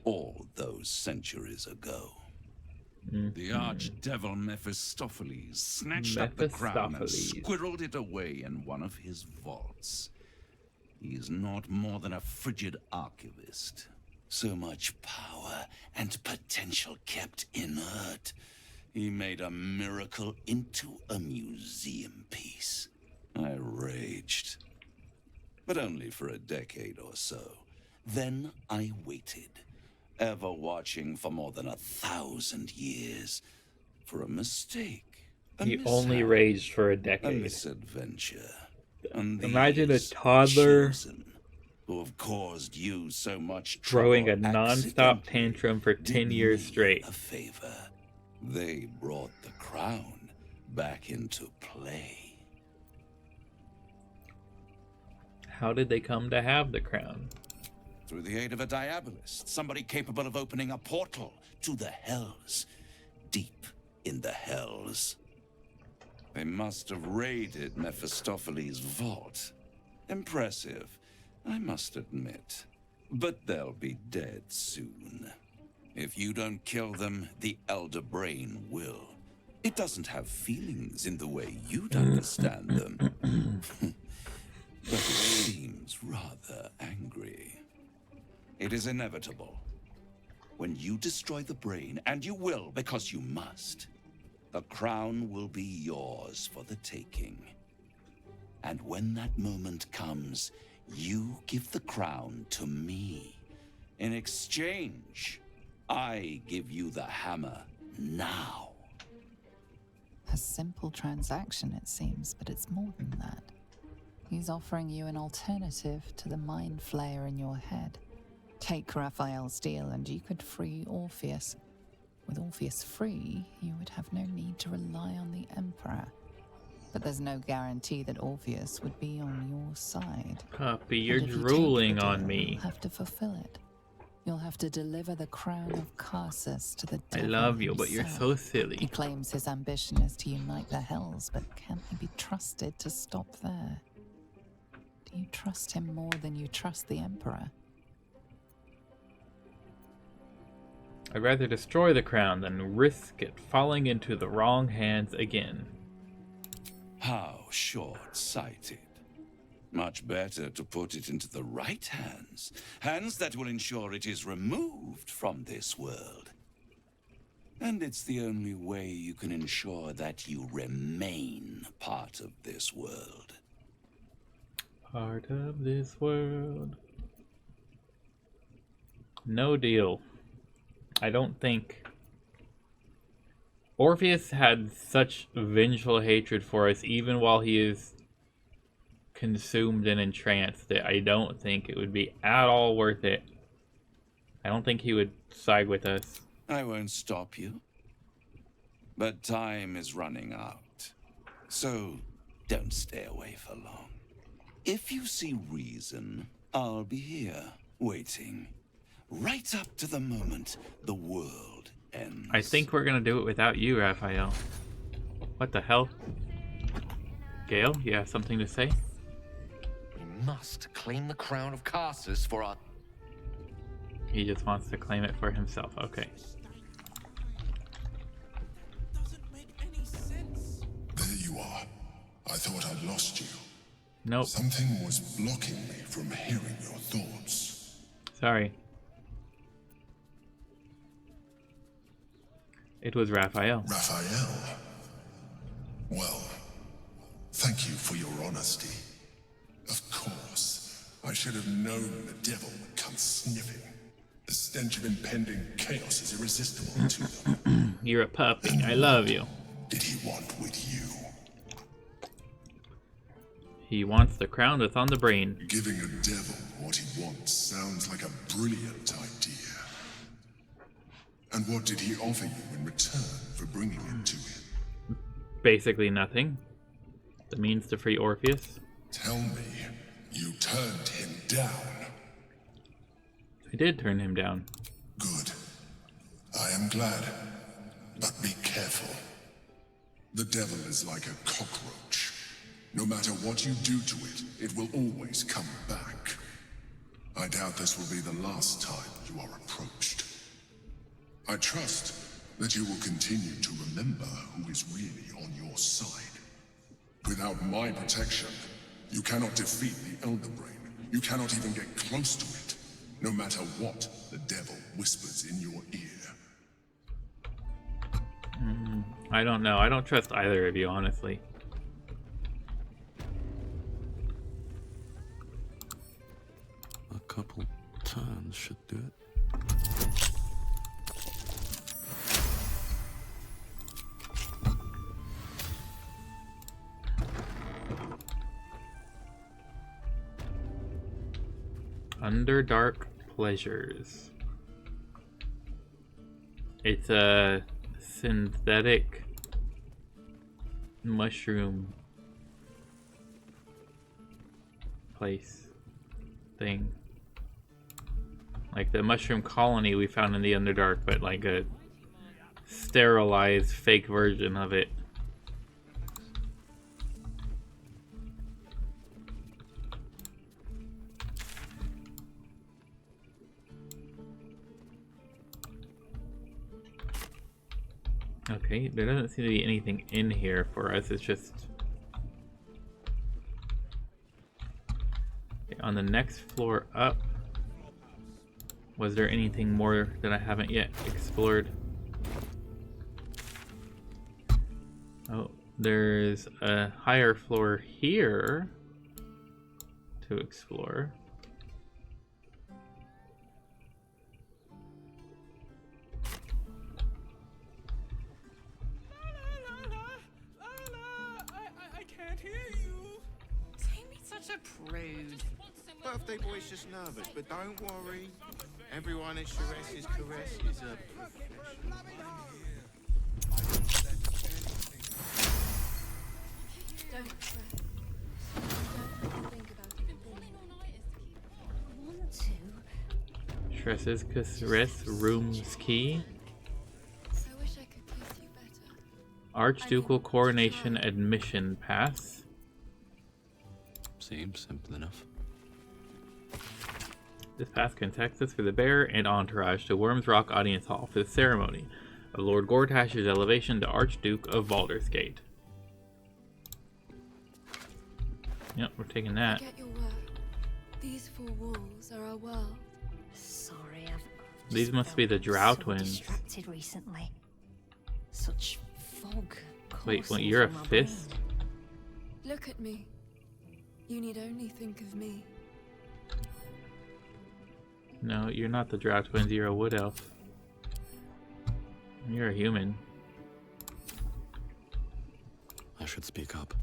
all those centuries ago. The archdevil Mephistopheles snatched up the crown and squirreled it away in one of his vaults. He is not more than a frigid archivist. So much power and potential kept inert. He made a miracle into a museum piece. I raged. But only for a decade or so. Then I waited, ever watching for more than 1,000 years, for a mistake. You only raged for a decade. A misadventure. And Imagine a toddler who have caused you so much throwing a non-stop tantrum for 10 years straight. A favor. They brought the crown back into play. How did they come to have the crown? Through the aid of a diabolist, somebody capable of opening a portal to the hells, deep in the hells. They must have raided Mephistopheles' vault. Impressive, I must admit. but they'll be dead soon. If you don't kill them, the Elder Brain will. It doesn't have feelings in the way you'd understand them. But it seems rather angry. It is inevitable. When you destroy the brain, and you will because you must, the crown will be yours for the taking. And when that moment comes, you give the crown to me. In exchange, I give you the hammer now. A simple transaction, it seems, but it's more than that. He's offering you an alternative to the mind flayer in your head. Take Raphael's deal and you could free Orpheus. With Orpheus free, you would have no need to rely on the Emperor. But there's no guarantee that Orpheus would be on your side. Puppy, you're And if you drooling take the on deal, me. You'll have to fulfill it. You'll have to deliver the crown of Carsus to the I devil love you, but you're so himself. silly. He claims his ambition is to unite the hells, but can he be trusted to stop there? Do you trust him more than you trust the Emperor? I'd rather destroy the crown than risk it falling into the wrong hands again. How short-sighted. Much better to put it into the right hands. Hands that will ensure it is removed from this world. And it's the only way you can ensure that you remain part of this world. Part of this world. No deal. I don't think... Orpheus had such vengeful hatred for us even while he is consumed and entranced that I don't think it would be at all worth it. I don't think he would side with us. I won't stop you. But time is running out. So don't stay away for long. If you see reason, I'll be here, waiting. Right up to the moment the world ends. I think we're gonna do it without you, Raphael. What the hell? Gale, you have something to say? We must claim the crown of Carsus for our... He just wants to claim it for himself. Okay. There you are. I thought I'd lost you. Nope. Something was blocking me from hearing your thoughts. Sorry. It was Raphael. Raphael? Well, thank you for your honesty. Of course, I should have known the devil would come sniffing. The stench of impending chaos is irresistible to them. You're a puppy. I love you. Did he want with you? He wants the crown that's on the brain. Giving a devil what he wants sounds like a brilliant idea. And what did he offer you in return for bringing it to him? Basically nothing. The means to free Orpheus. Tell me, you turned him down. I did turn him down. Good. I am glad. But be careful. The devil is like a cockroach. No matter what you do to it, it will always come back. I doubt this will be the last time you are approached. I trust that you will continue to remember who is really on your side. Without my protection, you cannot defeat the Elder Brain. You cannot even get close to it, no matter what the devil whispers in your ear. I don't know. I don't trust either of you, honestly. A couple turns should do it. Underdark Pleasures. It's a synthetic mushroom place thing. Like the mushroom colony we found in the Underdark, but like a sterilized fake version of it. Okay, there doesn't seem to be anything in here for us. It's just... Okay, on the next floor up, was there anything more that I haven't yet explored? Oh, there's a higher floor here to explore. I can't hear you. Don't be such a prude. Birthday boy's just nervous, but don't worry. Everyone at Circus's caress is a professional. Stress's caress room's key. Archducal coronation admission pass. Seems simple enough. This pass can take us for the bearer and entourage to Worm's Rock Audience Hall for the ceremony of Lord Gortash's elevation to Archduke of Baldur's Gate. Yep, we're taking that. Get your word. These four walls are our world. Sorry, I've These must be the Drow so twins. distracted recently. Such fog. Wait, coursing you're a through my fist? Look at me. You need only think of me. No, you're not the Drow twins, you're a wood elf. You're a human. I should speak up.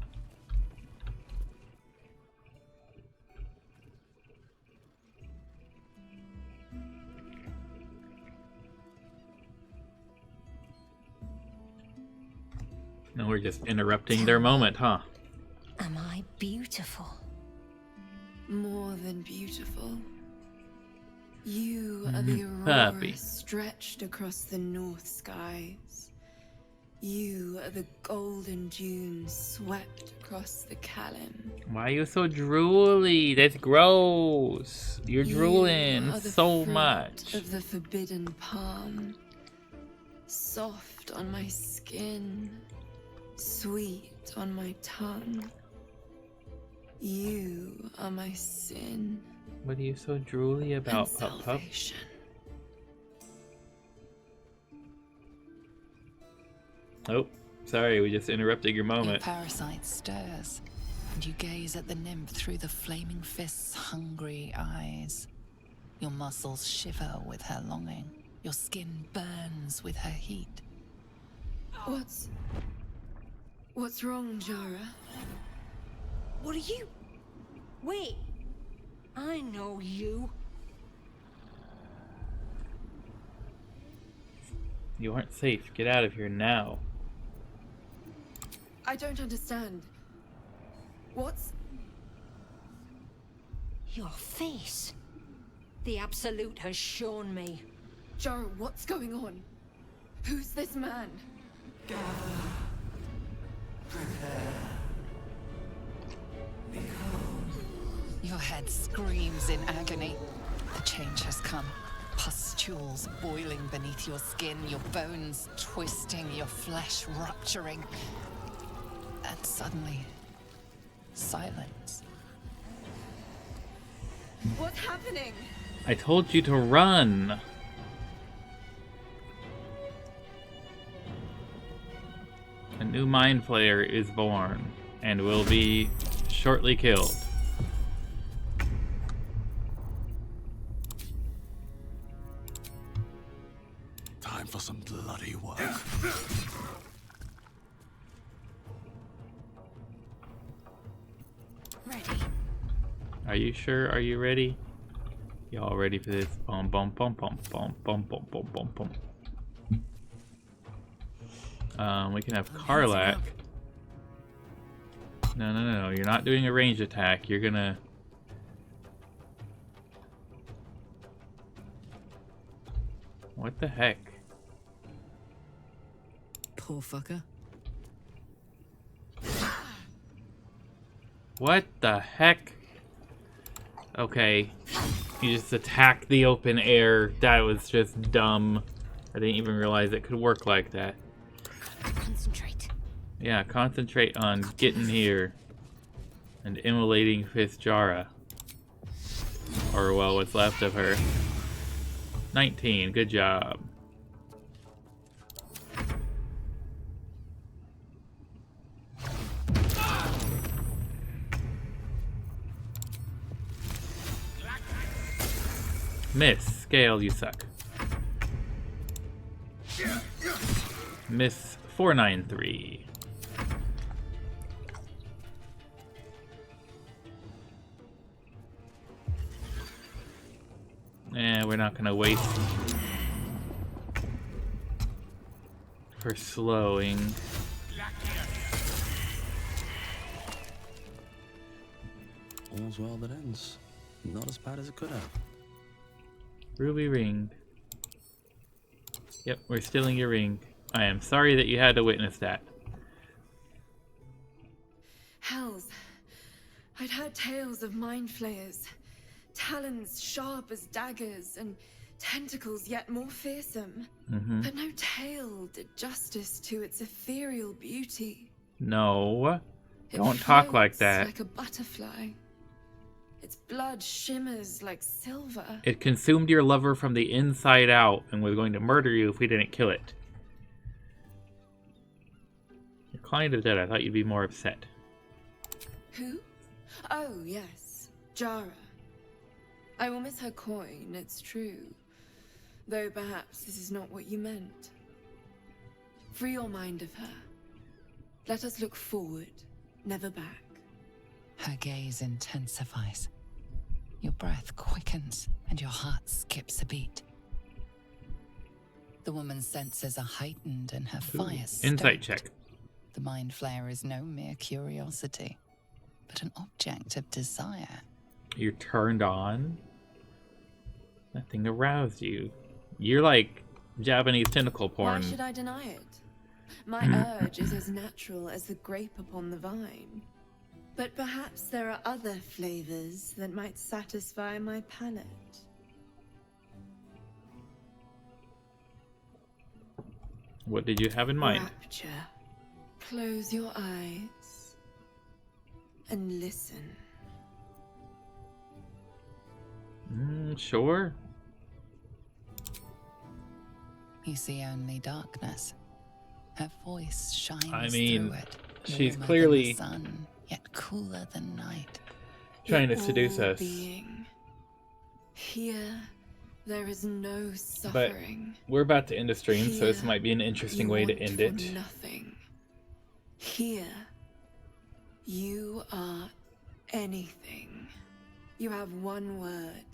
No, we're just interrupting their moment, huh? Am I beautiful? More than beautiful. You are the Happy. aurora stretched across the north skies. You are the golden dunes swept across the Callan. Why are you so drooly? That's gross. You're drooling You are the so fruit much. of the forbidden palm, soft on my skin, sweet on my tongue. You are my sin. What are you so drooly about, and Pup Pup? salvation. Oh, sorry, we just interrupted your Your moment. parasite stirs, and you gaze at the nymph through the flaming fist's hungry eyes. Your muscles shiver with her longing. Your skin burns with her heat. What's wrong, Jara? What are you? Wait. I know you. You aren't safe. Get out of here now. I don't understand. What's... Your face. The Absolute has shown me. Jara, what's going on? Who's this man? Your head screams in agony. The change has come. Pustules boiling beneath your skin, your bones twisting, your flesh rupturing. And suddenly, silence. What's happening? I told you to run. A new mind flayer is born and will be shortly killed. Time for some bloody work. Ready. Are you sure? Are you ready? Y'all ready for this? Bum bum bum bum bum bum bum bum bum bum. We can have Karlak. No, you're not doing a ranged attack. You're gonna... What the heck? Poor fucker. What the heck? Okay. You just attacked the open air. That was just dumb. I didn't even realize it could work like that. Yeah, concentrate on getting here and immolating Fitzjara. Or, well, what's left of her. 19, good job. Miss. Scale, you suck. Miss 493. We're not gonna waste for slowing. All's well that ends. Not as bad as it could have. Ruby ring. Yep, we're stealing your ring. I am sorry that you had to witness that. Hells. I'd heard tales of mind flayers. Talons sharp as daggers and tentacles yet more fearsome. But no tale did justice to its ethereal beauty. No. It Don't talk like floats that. like a butterfly. Its blood shimmers like silver. It consumed your lover from the inside out and was going to murder you if we didn't kill it. Your client is dead. I thought you'd be more upset. Who? Oh, yes. Jara. I will miss her coin, it's true. Though perhaps this is not what you meant. Free your mind of her. Let us look forward, never back. Her gaze intensifies. Your breath quickens and your heart skips a beat. The woman's senses are heightened and her fire stoked. Insight check. The mind flayer is no mere curiosity, but an object of desire. You're turned on? Nothing aroused you. You're like Japanese tentacle porn. Why should I deny it? My urge is as natural as the grape upon the vine. But perhaps there are other flavors that might satisfy my palate. What did you have in mind? Rapture. Close your eyes and listen. Sure. You see only darkness. Her voice shines through it. She's Warmer clearly than the sun, yet cooler than night. trying to seduce us. Here, there is no But suffering. we're about to end the stream, so this might be an interesting way to end it. Nothing. Here, you are anything. You have one word.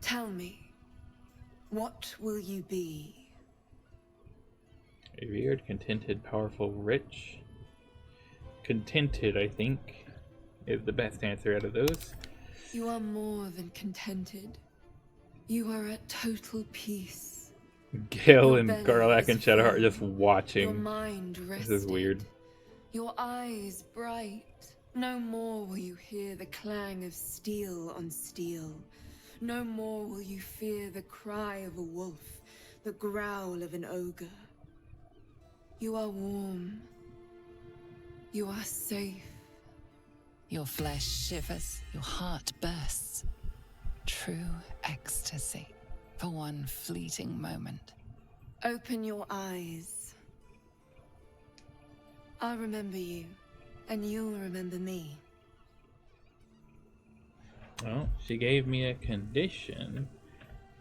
Tell me, what will you be? Revered, contented, powerful, rich. Contented, I think, is the best answer out of those. You are more than contented. You are at total peace. Gil Your and belly Garlac is and Shadowheart are full. just watching. Your mind This is weird. Your eyes bright. No more will you hear the clang of steel on steel. No more will you fear the cry of a wolf, the growl of an ogre. You are warm. You are safe. Your flesh shivers, your heart bursts. True ecstasy for one fleeting moment. Open your eyes. I'll remember you, and you'll remember me. Well, she gave me a condition.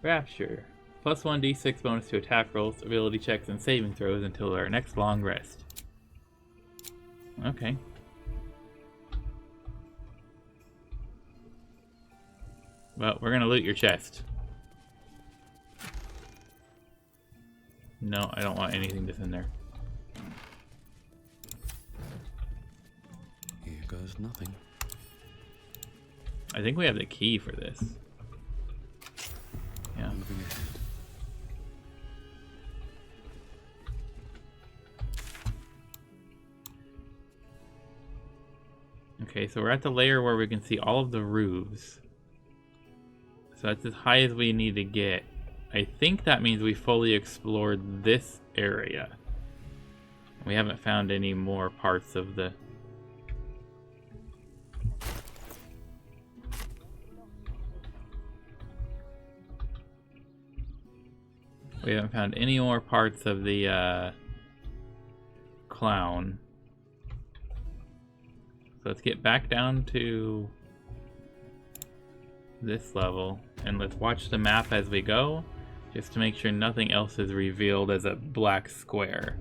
Rapture. Plus 1d6 bonus to attack rolls, ability checks, and saving throws until our next long rest. Okay. Well, we're gonna loot your chest. No, I don't want anything that's in there. Here goes nothing. I think we have the key for this. Yeah. Okay, so we're at the layer where we can see all of the roofs. So that's as high as we need to get. I think that means we fully explored this area. We haven't found any more parts of the... We haven't found any more parts of the clown. So let's get back down to this level and let's watch the map as we go, just to make sure nothing else is revealed as a black square.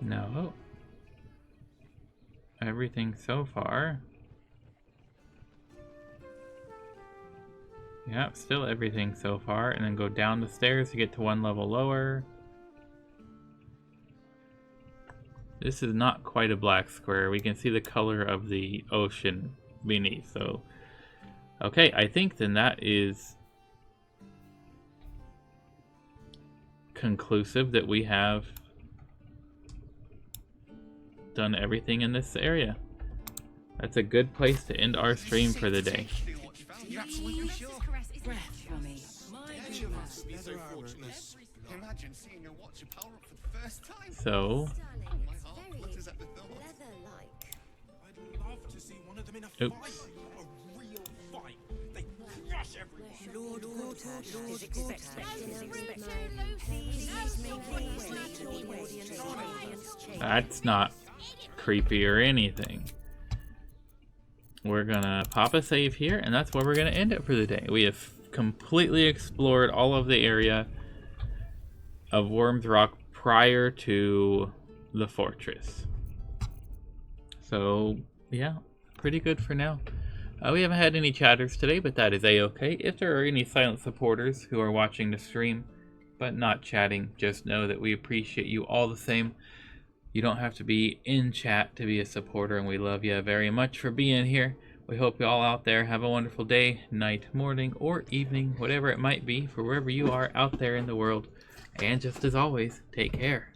No. Everything so far. Yep, still everything so far, and then go down the stairs to get to one level lower. This is not quite a black square. We can see the color of the ocean beneath, so... Okay, I think then that is conclusive that we have done everything in this area. That's a good place to end our stream for the day. You're absolutely sure? Breath for me. Imagine seeing a watcher power up for the first time. So, oops. Lord Gortash is expecting That's not creepy or anything. We're gonna pop a save here, and that's where we're gonna end it for the day. We have completely explored all of the area of Worm's Rock prior to the fortress. So, yeah, pretty good for now. We haven't had any chatters today, but that is a-okay. If there are any silent supporters who are watching the stream but not chatting, just know that we appreciate you all the same. You don't have to be in chat to be a supporter, and we love you very much for being here. We hope you all out there have a wonderful day, night, morning, or evening, whatever it might be, for wherever you are out there in the world. And just as always, take care.